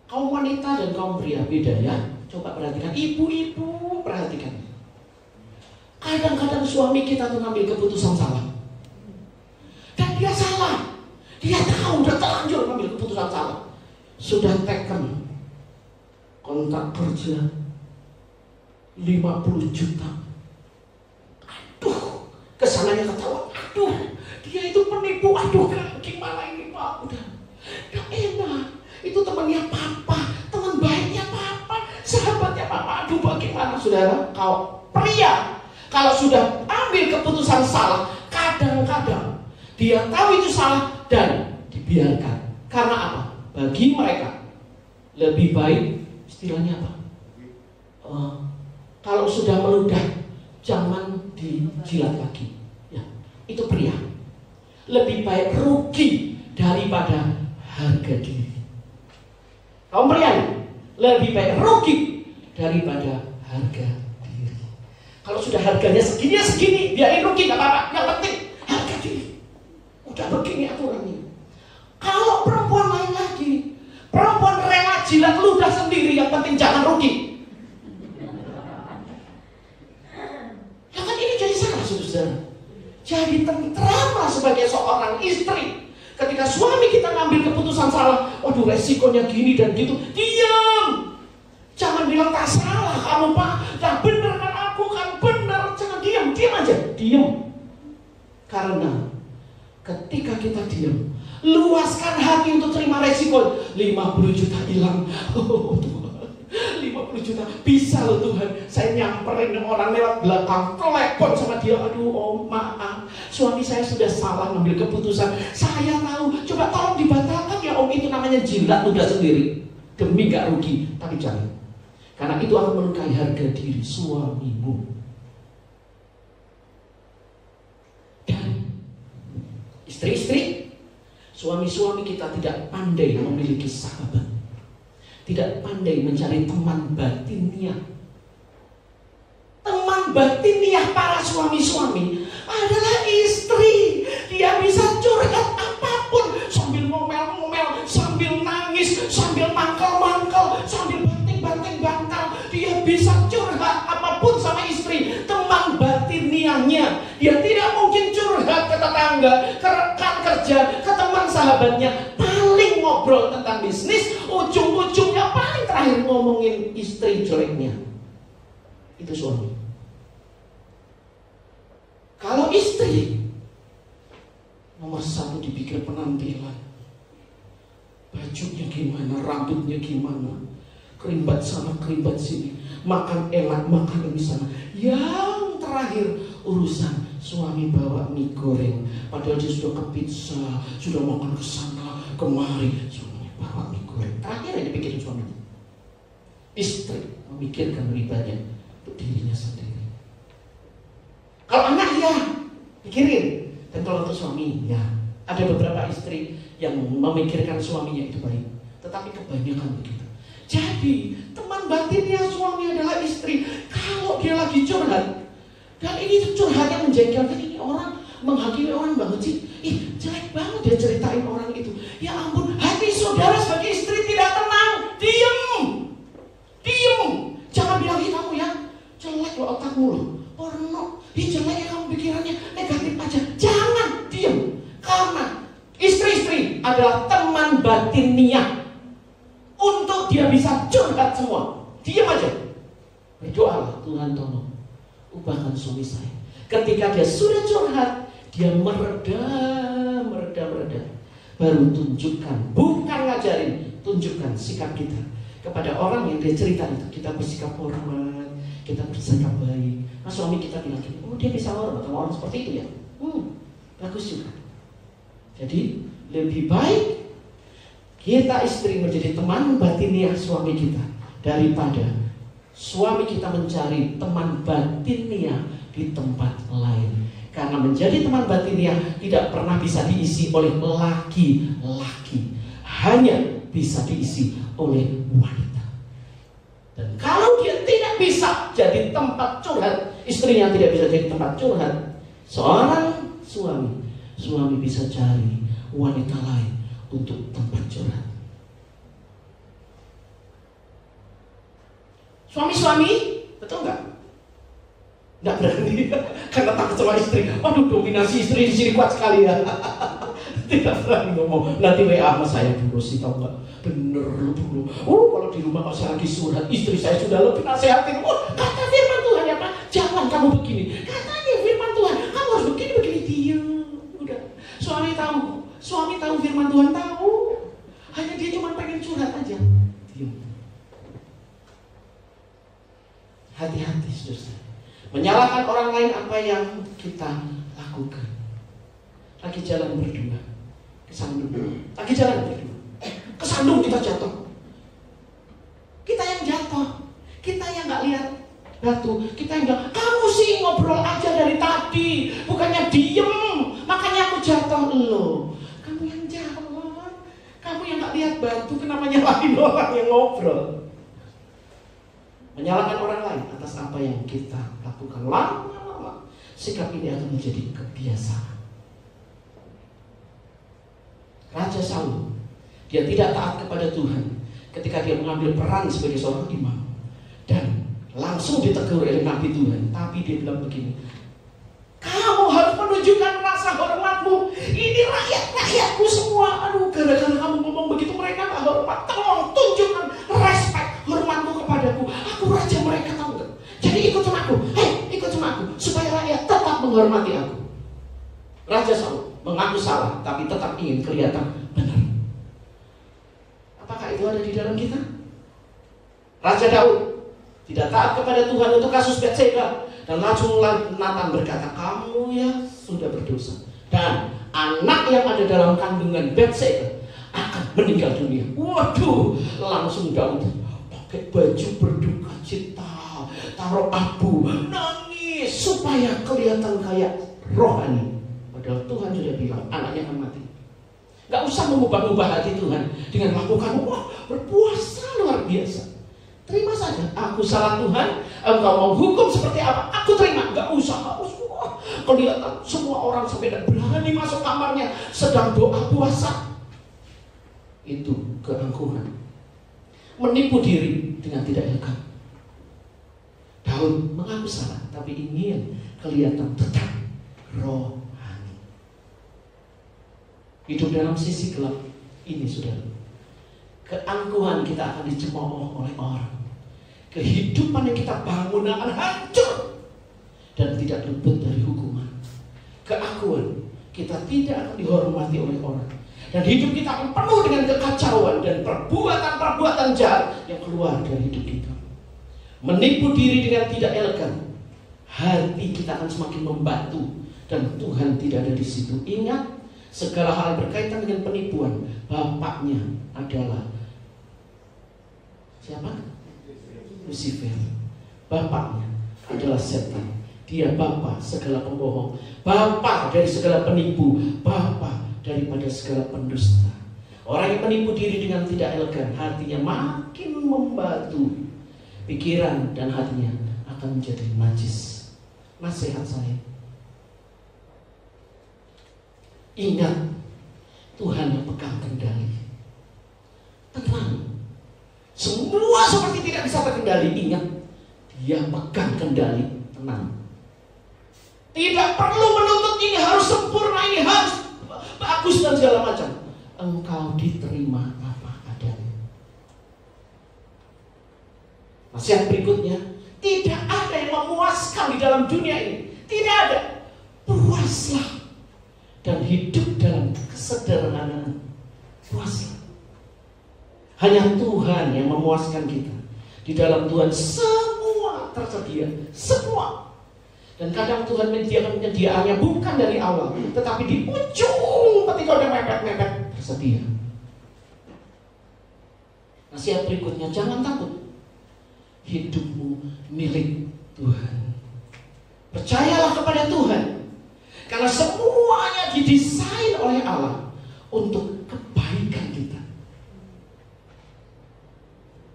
Kaum wanita dan kaum pria beda ya. Coba perhatikan, ibu-ibu perhatikan. Kadang-kadang suami kita tuh ngambil keputusan salah. Dan dia salah. Dia tahu, udah terlanjur ngambil keputusan salah. Sudah teken kontrak kerja 50 juta. Aduh, kesananya ketahuan. Aduh, dia itu penipu. Aduh, gimana ini Pak? Udah gak enak. Itu temannya Papa, teman baiknya Papa, sahabatnya Papa. Aduh, bagaimana saudara? Kau pria, kalau sudah ambil keputusan salah, kadang-kadang dia tahu itu salah dan dibiarkan. Karena apa? Bagi mereka lebih baik, istilahnya apa? Kalau sudah meludah, jangan dijilat lagi. Ya, itu pria. Lebih baik rugi daripada harga diri. Kaum pria, lebih baik rugi daripada harga diri. Kalau sudah harganya segini, biarin rugi, gak apa-apa. Yang penting harga diri. Udah begini aturannya. Kalau perempuan lain lagi, perempuan rela jilat ludah sendiri, yang penting jangan rugi. Jadi tentrama sebagai seorang istri. Ketika suami kita ngambil keputusan salah, waduh resikonya gini dan gitu, diam. Jangan bilang tak salah kamu Pak, tak benar kan aku kan benar. Jangan diam aja, diam. Karena ketika kita diam, luaskan hati untuk terima resiko. 50 juta hilang. 50 juta bisa loh Tuhan. Saya nyamperin orang lewat belakang, telepon sama dia, aduh om maaf, suami saya sudah salah ngambil keputusan, saya tahu, coba tolong dibatalkan ya om. Itu namanya jilat ludah sendiri, demi gak rugi. Tapi jangan, karena itu akan melukai harga diri suamimu. Dan istri-istri, suami-suami kita tidak pandai memiliki sahabat, tidak pandai mencari teman batinnya. Teman batinnya para suami-suami adalah istri. Dia bisa curhat apapun, sambil ngomel-ngomel, sambil nangis, sambil mangkal-mangkal, sambil banting-banting bantal. Dia bisa curhat apapun sama istri. Teman batiniahnya. Dia tidak mungkin curhat ke tetangga, ke rekan kerja, ke teman sahabatnya. Paling ngobrol tentang bisnis, ujung-ujungnya paling terakhir ngomongin istri jeleknya. Itu suami. Kalau istri, nomor satu dipikir penampilan, bajunya gimana, rambutnya gimana, kerimbat sana, kerimbat sini, makan enak, makan di sana. Yang terakhir urusan suami bawa mie goreng, padahal dia sudah ke pizza, sudah makan ke sana kemari, suami bawa mie goreng. Terakhir yang dipikirin suaminya. Istri memikirkan ribanya untuk dirinya sendiri. Kalau anak ya pikirin, dan kalau untuk suami ya. Ada beberapa istri yang memikirkan suaminya itu baik, tetapi kebanyakan begitu. Jadi teman batinnya suami adalah istri. Kalau dia lagi curhat, dan ini curhat yang menjengkelkan, ini orang menghakimi orang banget sih. Ih, jelek banget dia ceritain orang itu. Ya ampun, hati saudara sebagai istri tidak tenang. Diam. Jangan bilang kamu ya, jelek lo otakmu lo, porno. Ih, jelek ya kamu pikirannya, negatif aja. Jangan, diam. Karena istri-istri adalah teman batinnya. Untuk dia bisa curhat semua, diam aja. Berdoalah, Tuhan tolong ubahkan suami saya. Ketika dia sudah curhat, dia mereda. Baru tunjukkan, bukan ngajarin, tunjukkan sikap kita kepada orang yang dia cerita itu. Kita bersikap hormat, kita bersikap baik. Nah suami kita bilang, oh dia bisa hormat sama orang seperti itu ya. Bagus juga. Jadi lebih baik kita istri menjadi teman batiniah suami kita daripada suami kita mencari teman batiniah di tempat lain. Karena menjadi teman batiniah tidak pernah bisa diisi oleh laki-laki, hanya bisa diisi oleh wanita. Dan kalau dia tidak bisa jadi tempat curhat, istrinya tidak bisa jadi tempat curhat, seorang suami bisa cari wanita lain untuk tempat curhat. Suami-suami, betul nggak? Nggak berani, karena takut sama istri. Waduh, dominasi istri di sini kuat sekali ya. Tidak berani ngomong. Nanti WA sama saya dulu sih, tau nggak? Bener lu dulu. Kalau di rumah kalau saya lagi surat, istri saya sudah lebih nasihatin. Kata firman Tuhan ya Pak, jangan kamu begini. Katanya firman Tuhan, kamu harus begini. Diam. Udah. Suami tahu firman Tuhan tahu. Hanya dia cuma pengen curhat aja. Diam. Hati-hati saudara. Menyalahkan orang lain apa yang kita lakukan. Lagi jalan berdua, kesandung. Lagi jalan berdua, kesandung kita jatuh. Kita yang jatuh, kita yang nggak lihat batu, kita yang bilang, kamu sih ngobrol aja dari tadi, bukannya diem, makanya aku jatuh. Lo, kamu yang jalan, kamu yang nggak lihat batu, kenapa nyalahin orang yang ngobrol? Menyalahkan orang lain atas apa yang kita lakukan, lama-lama sikap ini akan menjadi kebiasaan. Raja Saul, dia tidak taat kepada Tuhan ketika dia mengambil peran sebagai seorang imam, dan langsung ditegur oleh Nabi Tuhan. Tapi dia bilang begini, kamu harus menuju tunjukkan rasa hormatmu. Ini rakyat-rakyatku semua. Aduh, gara-gara kamu ngomong begitu mereka gak hormat. Tolong tunjukkan respect, hormatmu kepadaku. Aku raja mereka, tahu gak? Jadi ikut sama aku. Ikut sama aku. Supaya rakyat tetap menghormati aku. Raja Saul mengaku salah, tapi tetap ingin kelihatan benar. Apakah itu ada di dalam kita? Raja Daud tidak taat kepada Tuhan untuk kasus Batseba, dan langsung Nathan berkata, kamu ya sudah berdosa, dan anak yang ada dalam kandungan Batseba akan meninggal dunia. Waduh, langsung Daud pakai baju berduka cita, taruh abu, nangis supaya kelihatan kayak rohani. Padahal Tuhan sudah bilang anaknya akan mati. Gak usah mengubah-ubah hati Tuhan dengan melakukan berpuasa luar biasa. Terima saja, aku salah Tuhan. Engkau mau hukum seperti apa, aku terima. Gak usah harus kelihatan semua orang sampai dan berani masuk kamarnya sedang doa puasa. Itu keangkuhan, menipu diri dengan tidak elegan. Daud mengaku salah, tapi ingin kelihatan tetap rohani. Hidup dalam sisi gelap ini, saudara. Keangkuhan kita akan dicemooh oleh orang. Kehidupan yang kita bangun akan hancur dan tidak luput dari hukuman. Keangkuhan kita tidak akan dihormati oleh orang, dan hidup kita akan penuh dengan kekacauan dan perbuatan-perbuatan jahat yang keluar dari hidup kita. Menipu diri dengan tidak elegan, hati kita akan semakin membatu dan Tuhan tidak ada di situ. Ingat, segala hal berkaitan dengan penipuan, bapaknya adalah siapa? Lucifer. Bapaknya adalah setan. Dia bapa segala pembohong, bapa dari segala penipu, bapa daripada segala pendusta. Orang yang menipu diri dengan tidak elegan, hatinya makin membatu. Pikiran dan hatinya akan menjadi najis. Nasihat saya, ingat, Tuhan yang pegang kendali. Tenang. Semua seperti tidak bisa terkendali. Ingat, Dia pegang kendali. Tenang. Tidak perlu menuntut ini harus sempurna, ini harus bagus dan segala macam. Engkau diterima apa adanya. Nasihat berikutnya, tidak ada yang memuaskan di dalam dunia ini. Tidak ada. Puaslah dan hidup dalam kesederhanaan. Puaslah. Hanya Tuhan yang memuaskan kita. Di dalam Tuhan semua tersedia, semua. Dan kadang Tuhan menyediakan penyediaannya bukan dari awal, tetapi di ujung ketika udah mepet-mepet tersedia. Nasihat berikutnya, jangan takut. Hidupmu milik Tuhan. Percayalah kepada Tuhan, karena semuanya didesain oleh Allah untuk kebaikan kita.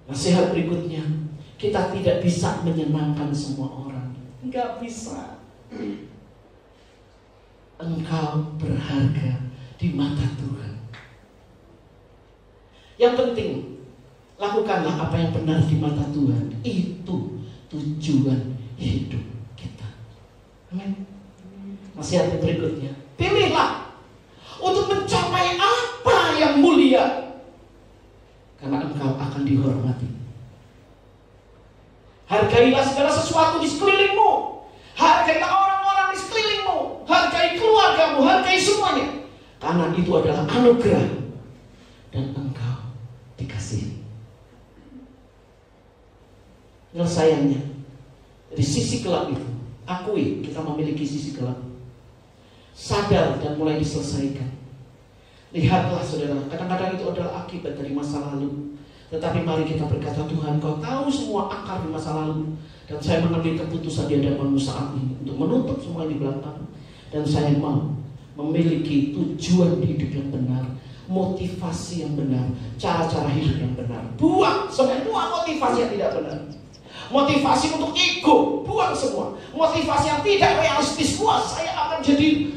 Nasihat berikutnya, kita tidak bisa menyenangkan semua orang. Enggak bisa. Engkau berharga di mata Tuhan. Yang penting, lakukanlah apa yang benar di mata Tuhan. Itu tujuan hidup kita. Amin. Nasihat berikutnya, pilihlah untuk mencapai apa yang mulia, karena engkau akan dihormati. Hargailah segala sesuatu di sekelilingmu. Hargailah orang-orang di sekelilingmu. Hargai keluargamu, hargai semuanya, karena itu adalah anugerah dan engkau dikasihi. Penyelesaiannya dari sisi gelap itu, akui kita memiliki sisi gelap. Sadar dan mulai diselesaikan. Lihatlah saudara, kadang-kadang itu adalah akibat dari masa lalu. Tetapi mari kita berkata, Tuhan, Kau tahu semua akar di masa lalu, dan saya mengambil keputusan di hadapan-Mu saat ini untuk menutup semua di belakang. Dan saya mau memiliki tujuan hidup yang benar, motivasi yang benar, cara-cara hidup yang benar. Buang semua motivasi yang tidak benar. Motivasi untuk ego, buang semua. Motivasi yang tidak realistis, wah saya akan jadi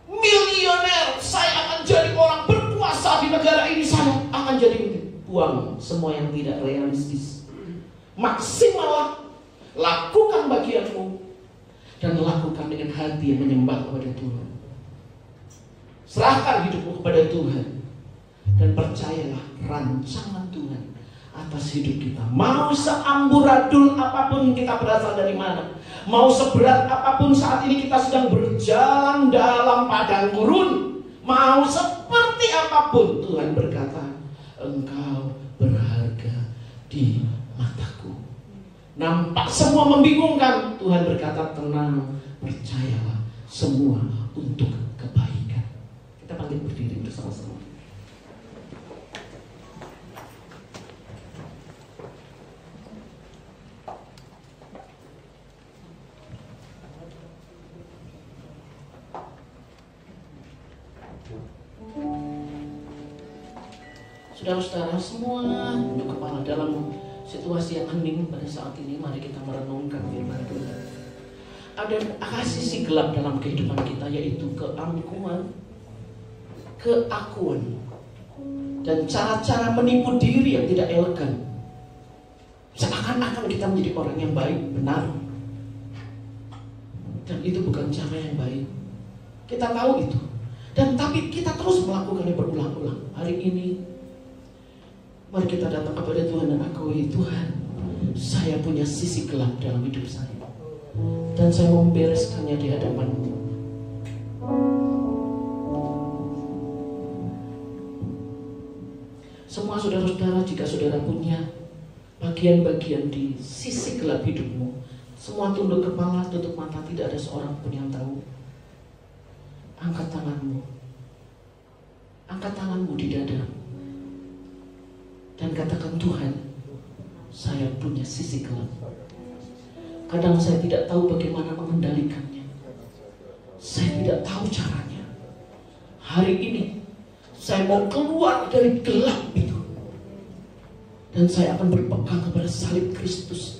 milioner, saya akan jadi orang berkuasa di negara ini, saya akan jadi begini. Buang semua yang tidak realistis. Maksimal, lakukan bagianmu, dan lakukan dengan hati yang menyembah kepada Tuhan. Serahkan hidupmu kepada Tuhan dan percayalah rancangan Tuhan atas hidup kita. Mau seamburadul apapun kita berasal dari mana, mau seberat apapun saat ini kita sedang berjalan dalam padang gurun, mau seperti apapun, Tuhan berkata, engkau berharga di mataku. Nampak semua membingungkan, Tuhan berkata, tenang, percayalah, semua untuk kebaikan. Kita bangkit berdiri bersama-sama. Saudara-saudara semua tunduk kepala dalam situasi yang hening pada saat ini. Mari kita merenungkan firman Tuhan. Ada sisi gelap dalam kehidupan kita, yaitu keangkuhan, keakuan, dan cara-cara menipu diri yang tidak elegan. Seakan-akan kita menjadi orang yang baik, benar, dan itu bukan cara yang baik. Kita tahu itu, dan tapi kita terus melakukannya berulang-ulang. Hari ini mari kita datang kepada Tuhan dan akui, Tuhan, saya punya sisi gelap dalam hidup saya, dan saya mau membereskannya di hadapan-Mu. Semua saudara-saudara, jika saudara punya bagian-bagian di sisi gelap hidupmu, semua tunduk kepala, tutup mata, tidak ada seorang pun yang tahu. Angkat tanganmu, angkat tanganmu di dada, dan katakan, Tuhan, saya punya sisi gelap. Kadang saya tidak tahu bagaimana mengendalikannya. Saya tidak tahu caranya. Hari ini saya mau keluar dari gelap itu, dan saya akan berpegang kepada salib Kristus.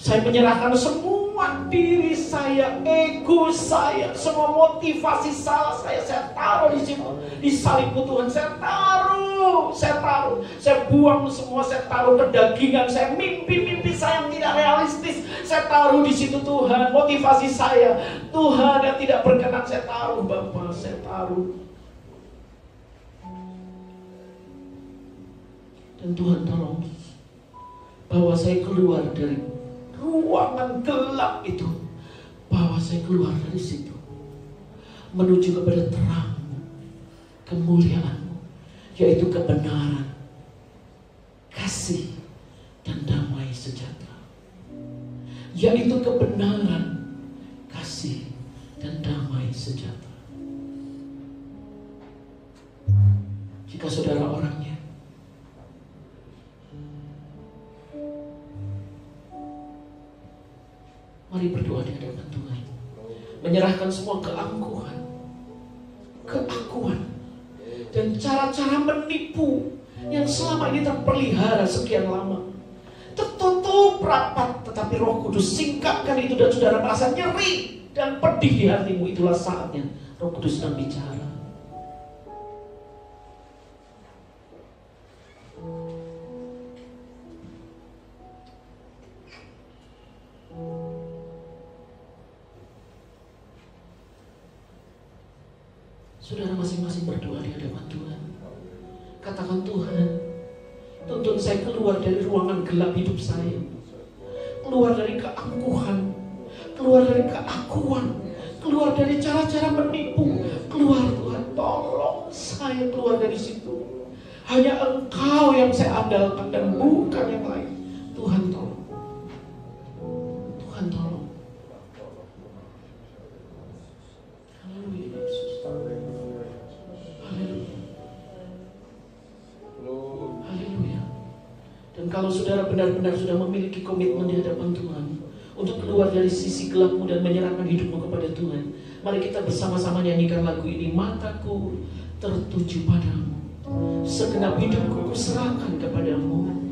Saya menyerahkan semua diri saya, ego saya, semua motivasi salah saya taruh di situ, di salib-Mu Tuhan. Saya taruh, saya buang semua, saya taruh kedagingan saya, mimpi-mimpi saya yang tidak realistis, saya taruh di situ Tuhan. Motivasi saya, Tuhan, yang tidak berkenan saya taruh, Bapa, saya taruh. Dan Tuhan tolong bawa saya keluar dari ruangan gelap itu, bawa saya keluar dari situ menuju kepada terang-Mu, kemuliaan-Mu, yaitu kebenaran, kasih, dan damai sejahtera. Yaitu kebenaran, kasih, dan damai sejahtera. Jika saudara orangnya, mari berdoa di hadapan Tuhan, menyerahkan semua keangkuhan, keakuan, dan cara-cara menipu yang selama ini terpelihara sekian lama. Tertutup rapat, tetapi Roh Kudus singkapkan itu, dan saudara merasa nyeri dan pedih di hatimu. Itulah saatnya Roh Kudus sedang bicara. Saudara masing-masing berdoa di hadapan Tuhan. Katakan, Tuhan, tuntun saya keluar dari ruangan gelap hidup saya, keluar dari keangkuhan, keluar dari keakuan, keluar dari cara-cara menipu. Keluar Tuhan, tolong saya keluar dari situ. Hanya Engkau yang saya andalkan dan bukan yang lain. Tuhan tolong, Tuhan tolong. Dan kalau saudara benar-benar sudah memiliki komitmen di hadapan Tuhan untuk keluar dari sisi gelapmu dan menyerahkan hidupmu kepada Tuhan, mari kita bersama-sama nyanyikan lagu ini. Mataku tertuju padamu, segenap hidupku kuserahkan kepadamu.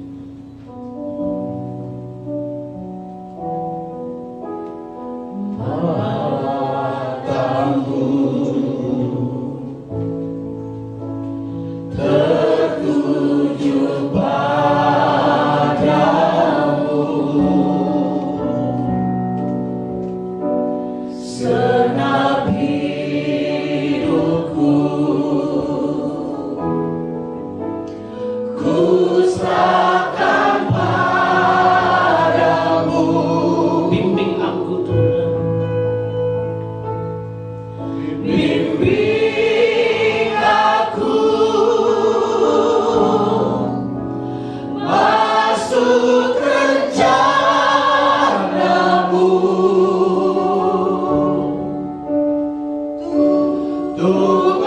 Bimbing aku masuk rencana-Mu, untuk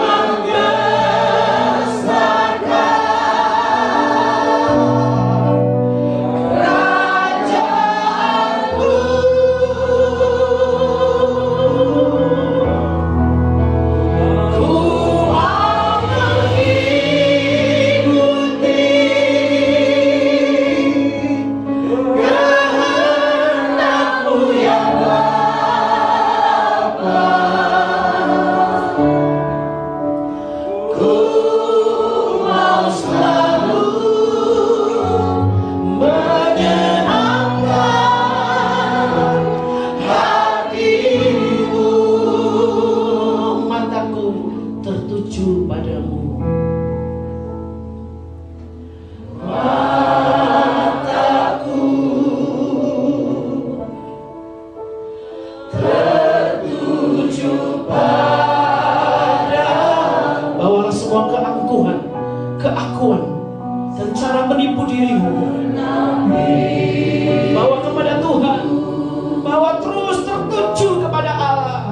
keakuan dan cara menipu dirimu. Bawa kepada Tuhan, bawa terus tertuju kepada Allah.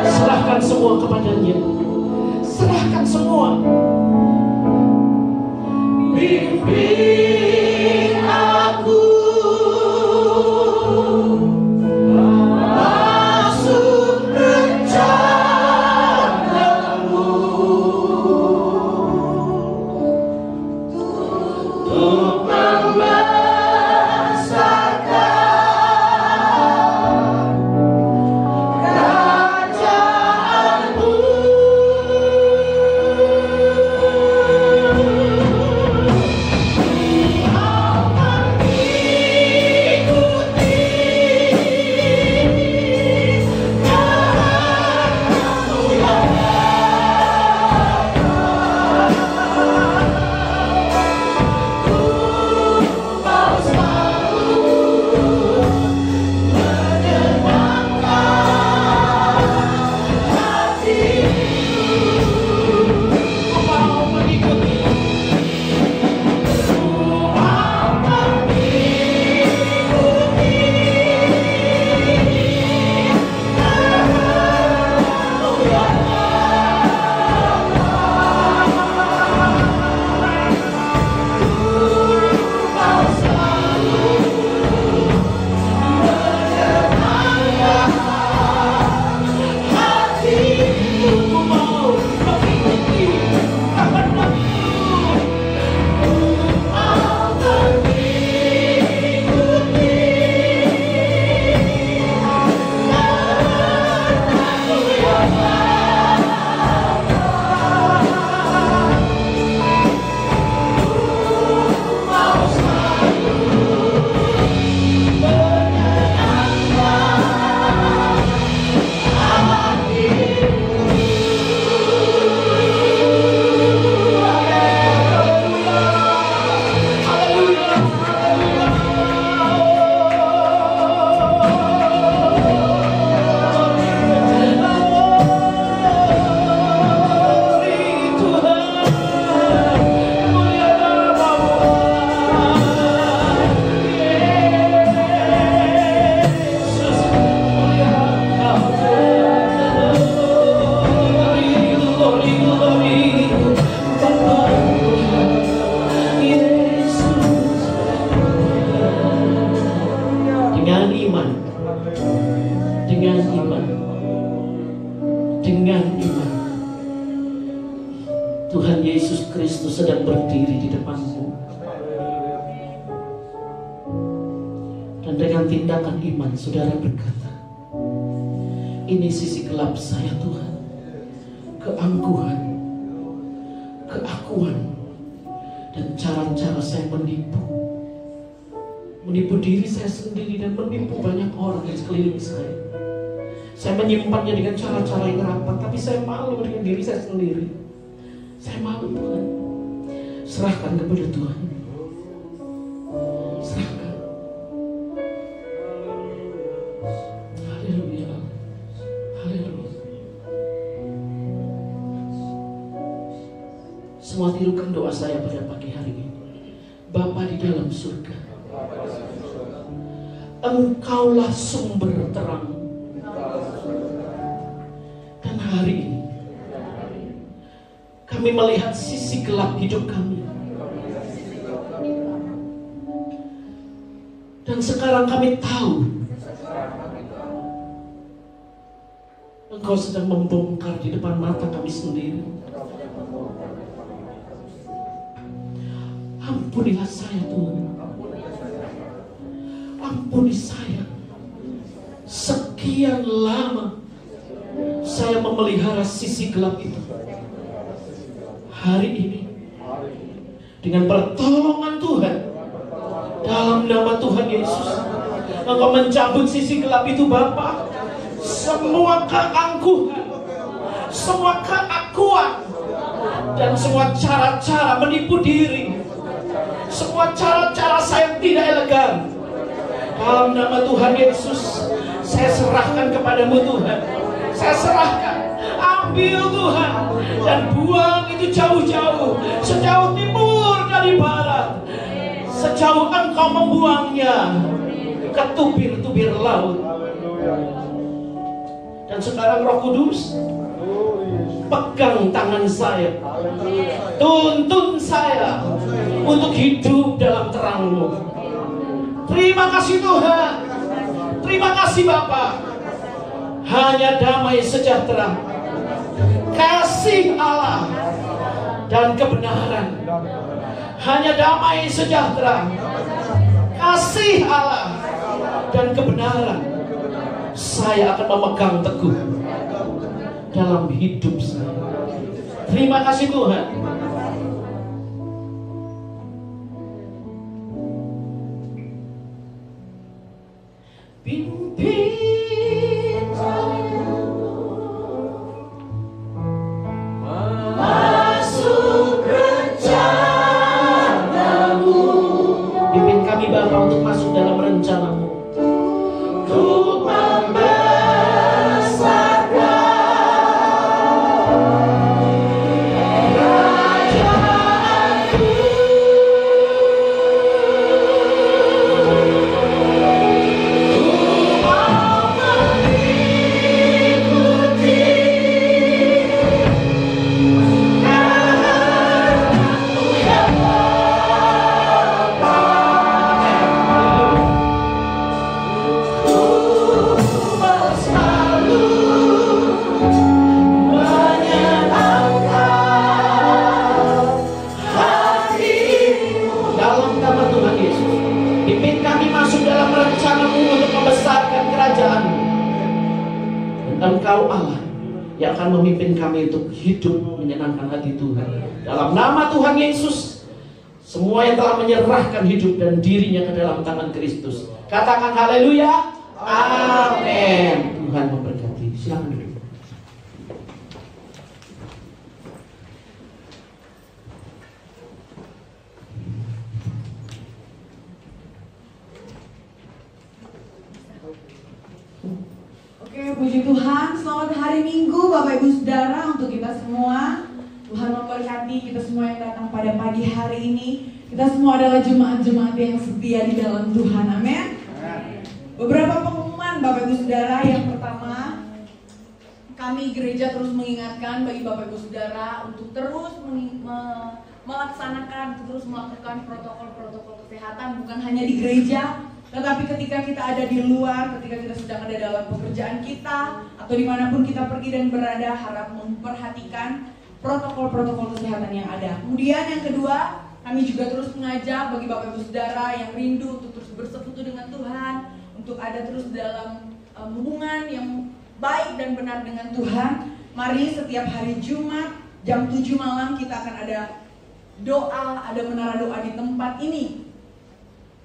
Serahkan semua kepadanya, serahkan semua. Bimbing aku masuk rencana-Mu, untuk membesarkan kerajaan-Mu. Dengan iman Tuhan Yesus Kristus sedang berdiri di depanmu, dan dengan tindakan iman saudara berkata, ini sisi gelap saya Tuhan, keangkuhan, keakuan, dan cara-cara saya menipu diri saya sendiri dan menipu banyak orang di sekeliling saya. Saya menyimpannya dengan cara-cara yang rapat, tapi saya malu dengan diri saya sendiri. Saya malu Tuhan. Serahkan kepada Tuhan. Serahkan. Haleluya. Haleluya. Semua tirukan doa saya pada pagi hari ini. Bapa di dalam surga, Engkaulah sumber terang. Dan hari ini kami melihat sisi gelap hidup kami. Dan sekarang kami tahu Engkau sedang membongkar di depan mata kami sendiri. Ampunilah saya Tuhan. Ampuni saya. Sekian lama saya memelihara sisi gelap itu. Hari ini dengan pertolongan Tuhan, dalam nama Tuhan Yesus, Engkau mencabut sisi gelap itu Bapa. Semua keangkuhan, semua keakuan, dan semua cara-cara menipu diri, semua cara-cara saya tidak elegan, dalam nama Tuhan Yesus, saya serahkan kepadamu Tuhan. Saya serahkan. Ambil Tuhan dan buang itu jauh-jauh, sejauh timur dari barat, sejauh Engkau membuangnya ke tubir-tubir laut. Dan sekarang Roh Kudus, pegang tangan saya, tuntun saya untuk hidup dalam terang-Mu. Terima kasih Tuhan. Terima kasih Bapa. Hanya damai sejahtera, kasih Allah dan kebenaran. Hanya damai sejahtera, kasih Allah dan kebenaran. Saya akan memegang teguh dalam hidup saya. Terima kasih Tuhan. Pimpin saya masuk rencana-Mu. Pimpin kami Bapa untuk masuk dalam rencana-Mu. Untuk Engkau Allah yang akan memimpin kami untuk hidup menyenangkan hati Tuhan. Dalam nama Tuhan Yesus, semua yang telah menyerahkan hidup dan dirinya ke dalam tangan Kristus, katakan haleluya, amin. Tuhan memberkati. Silakan duduk. Puji Tuhan, selamat hari Minggu Bapak Ibu Saudara untuk kita semua. Tuhan memberkati kita semua yang datang pada pagi hari ini. Kita semua adalah jemaat-jemaat yang setia di dalam Tuhan, amin. Beberapa pengumuman Bapak Ibu Saudara. Yang pertama, kami gereja terus mengingatkan bagi Bapak Ibu Saudara untuk terus melaksanakan, terus melakukan protokol-protokol kesehatan, bukan hanya di gereja, tetapi ketika kita ada di luar, ketika kita sedang ada dalam pekerjaan kita, atau dimanapun kita pergi dan berada, harap memperhatikan protokol-protokol kesehatan yang ada. Kemudian yang kedua, kami juga terus mengajak bagi Bapak Ibu Saudara yang rindu untuk terus bersekutu dengan Tuhan, untuk ada terus dalam hubungan yang baik dan benar dengan Tuhan. Mari setiap hari Jumat jam 7 malam kita akan ada doa, ada menara doa di tempat ini.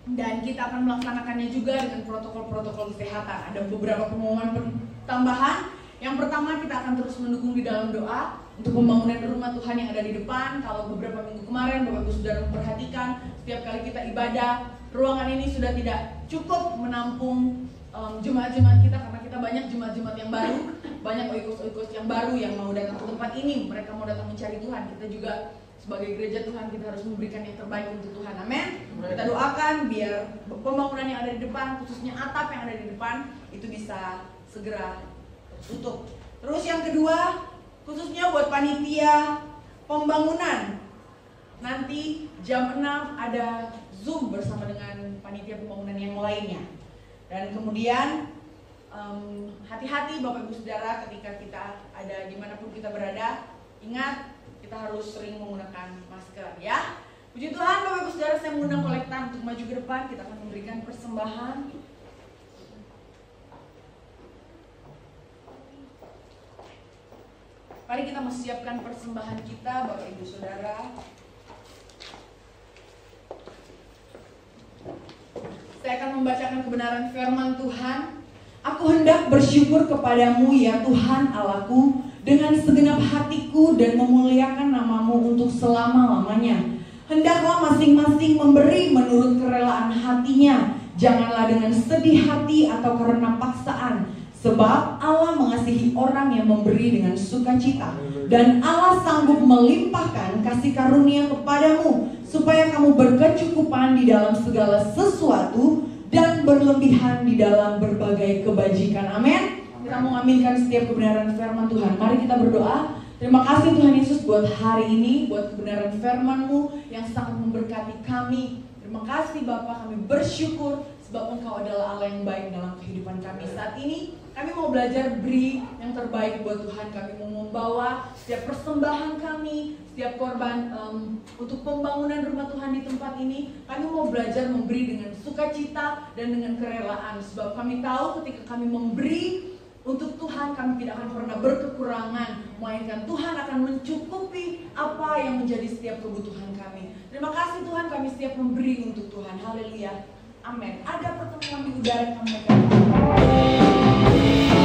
Dan kita akan melaksanakannya juga dengan protokol-protokol kesehatan. Ada beberapa pengumuman tambahan. Yang pertama, kita akan terus mendukung di dalam doa untuk pembangunan rumah Tuhan yang ada di depan. Kalau beberapa minggu kemarin Bapak Ibu Saudara memperhatikan, setiap kali kita ibadah, ruangan ini sudah tidak cukup menampung jemaat-jemaat kita karena kita banyak jemaat-jemaat yang baru, banyak oikos-oikos yang baru yang mau datang ke tempat ini. Mereka mau datang mencari Tuhan. Kita juga sebagai gereja Tuhan, kita harus memberikan yang terbaik untuk Tuhan. Amin. Kita doakan biar pembangunan yang ada di depan, khususnya atap yang ada di depan, itu bisa segera tutup. Terus yang kedua, khususnya buat panitia pembangunan, nanti jam 6 ada Zoom bersama dengan panitia pembangunan yang lainnya. Dan kemudian hati-hati Bapak Ibu Saudara ketika kita ada dimanapun kita berada, ingat kita harus sering menggunakan masker ya. Puji Tuhan Bapak Ibu Saudara, saya mengundang kolektan untuk maju ke depan. Kita akan memberikan persembahan. Mari kita mempersiapkan persembahan kita Bapak Ibu Saudara. Saya akan membacakan kebenaran firman Tuhan. Aku hendak bersyukur kepadamu ya Tuhan Allahku dengan segenap hatiku dan memuliakan namamu untuk selama-lamanya. Hendaklah masing-masing memberi menurut kerelaan hatinya. Janganlah dengan sedih hati atau karena paksaan. Sebab Allah mengasihi orang yang memberi dengan sukacita. Dan Allah sanggup melimpahkan kasih karunia kepadamu, supaya kamu berkecukupan di dalam segala sesuatu dan berlebihan di dalam berbagai kebajikan. Amin. Kita mau mengaminkan setiap kebenaran firman Tuhan. Mari kita berdoa. Terima kasih Tuhan Yesus buat hari ini, buat kebenaran firman-Mu yang sangat memberkati kami. Terima kasih Bapa, kami bersyukur sebab Engkau adalah Allah yang baik dalam kehidupan kami. Saat ini kami mau belajar beri yang terbaik buat Tuhan. Kami mau membawa setiap persembahan kami, setiap korban untuk pembangunan rumah Tuhan di tempat ini. Kami mau belajar memberi dengan sukacita dan dengan kerelaan. Sebab kami tahu ketika kami memberi untuk Tuhan, kami tidak akan pernah berkekurangan, melainkan Tuhan akan mencukupi apa yang menjadi setiap kebutuhan kami. Terima kasih Tuhan, kami siap memberi untuk Tuhan. Haleluya. Amin. Ada pertemuan di udara yang kami akan adalah kehadirannya.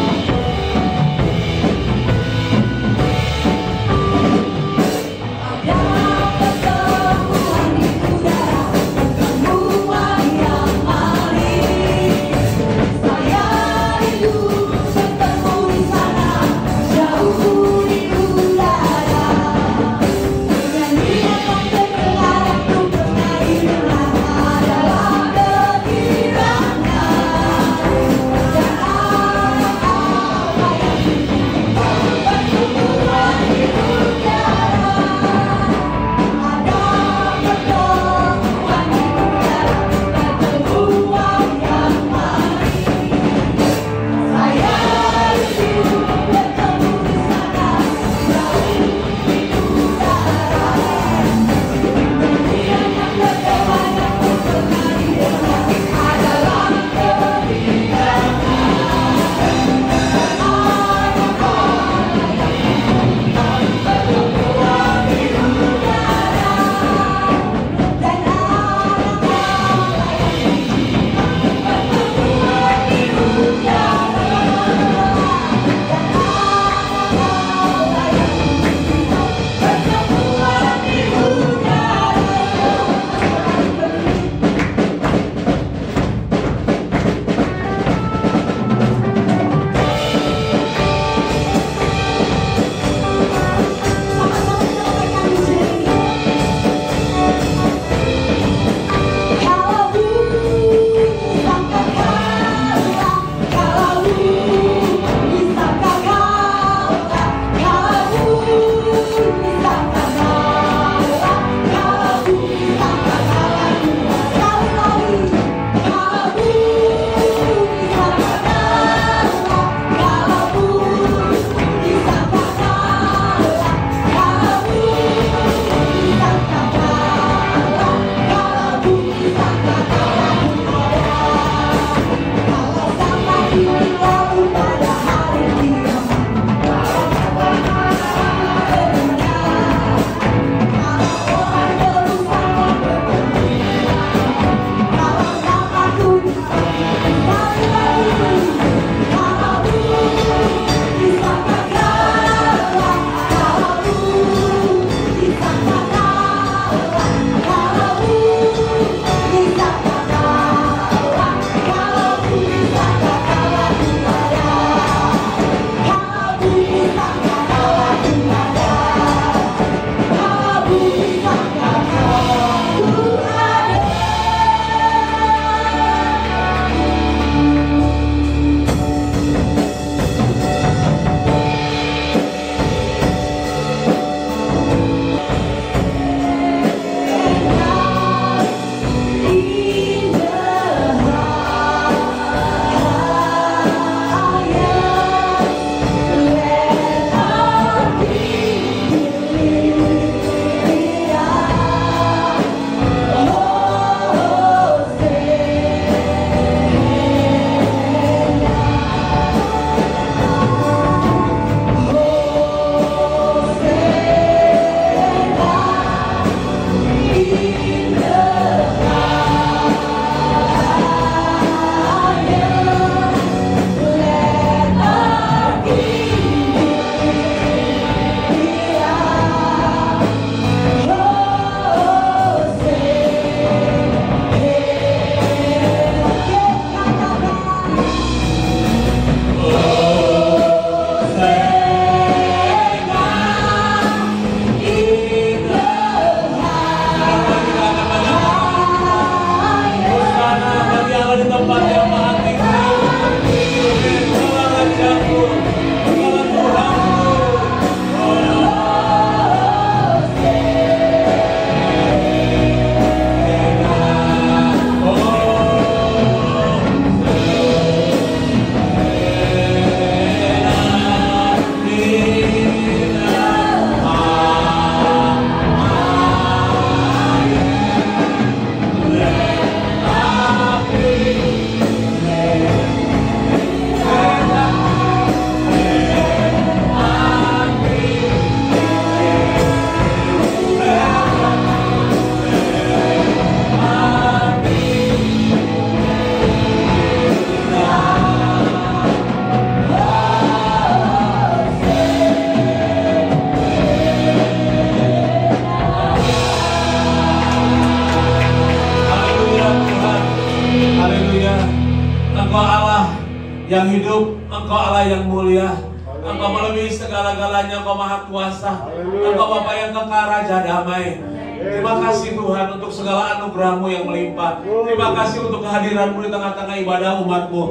Engkau Allah yang mulia, Engkau melebihi segala-galanya, Engkau maha kuasa, Engkau Bapa yang kekal, Raja damai. Terima kasih Tuhan untuk segala anugerah-Mu yang melimpah. Terima kasih untuk kehadiran-Mu di tengah-tengah ibadah umat-Mu.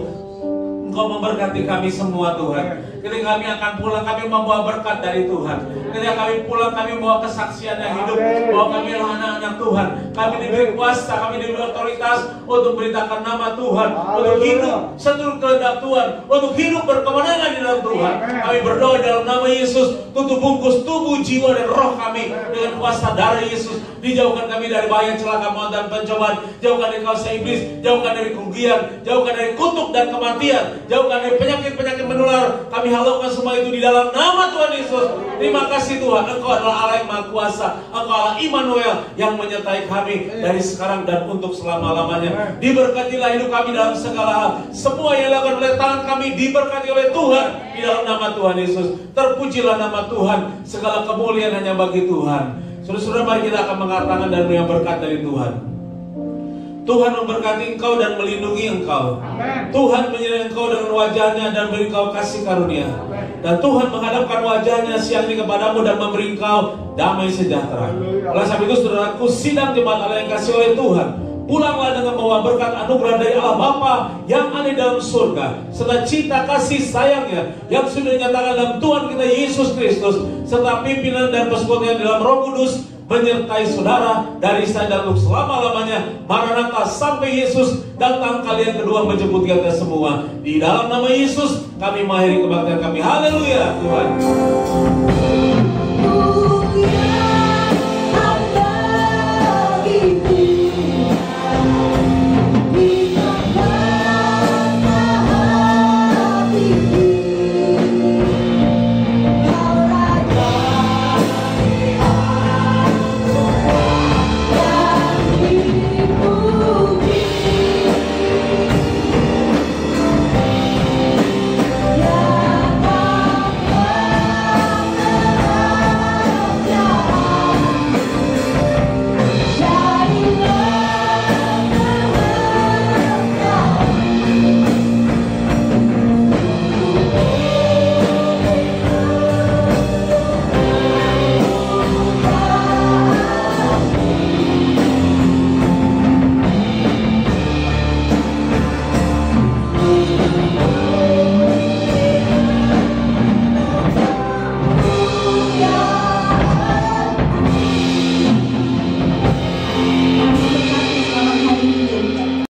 Engkau memberkati kami semua Tuhan. Ketika kami akan pulang, kami membawa berkat dari Tuhan. Ketika kami pulang, kami membawa kesaksian yang hidup bahwa kami adalah anak-anak Tuhan. Kami diberi kuasa, kami diberi otoritas untuk beritakan nama Tuhan, untuk hidup seturut kehendak Tuhan, untuk hidup berkemenangan di dalam Tuhan. Kami berdoa dalam nama Yesus, tutup bungkus tubuh, jiwa, dan roh kami dengan kuasa darah Yesus. Dijauhkan kami dari bahaya, celaka, maut, dan pencobaan. Jauhkan dari kuasa iblis, jauhkan dari kerugian, jauhkan dari kutuk dan kematian, jauhkan dari penyakit-penyakit menular. Kami halaukan semua itu di dalam nama Tuhan Yesus. Terima kasih Tuhan, Engkau adalah Allah yang maha kuasa. Engkau Allah Immanuel yang menyertai kami dari sekarang dan untuk selama-lamanya. Diberkatilah hidup kami dalam segala hal. Semua yang dilakukan oleh tangan kami diberkati oleh Tuhan di dalam nama Tuhan Yesus. Terpujilah nama Tuhan. Segala kemuliaan hanya bagi Tuhan. Saudara-saudara, mari kita akan mengatakan dan yang berkat dari Tuhan. Tuhan memberkati engkau dan melindungi engkau. Amen. Tuhan menyertai engkau dengan wajahnya dan beri engkau kasih karunia. Amen. Dan Tuhan menghadapkan wajahnya siang ini kepadamu dan memberi engkau damai sejahtera. Oleh sebab itu saudaraku, sidang jemaat Allah yang kasih oleh Tuhan, pulanglah dengan membawa berkat anugerah dari Allah Bapa yang ada di dalam surga, serta cinta kasih sayangnya yang sudah dinyatakan dalam Tuhan kita Yesus Kristus, serta pimpinan dan persekutuan dalam Roh Kudus menyertai saudara dari saya dan untuk selama-lamanya. Maranatha, sampai Yesus datang kali yang kedua menjemput kita semua. Di dalam nama Yesus kami mengakhiri kebaktian kami. Haleluya Tuhan.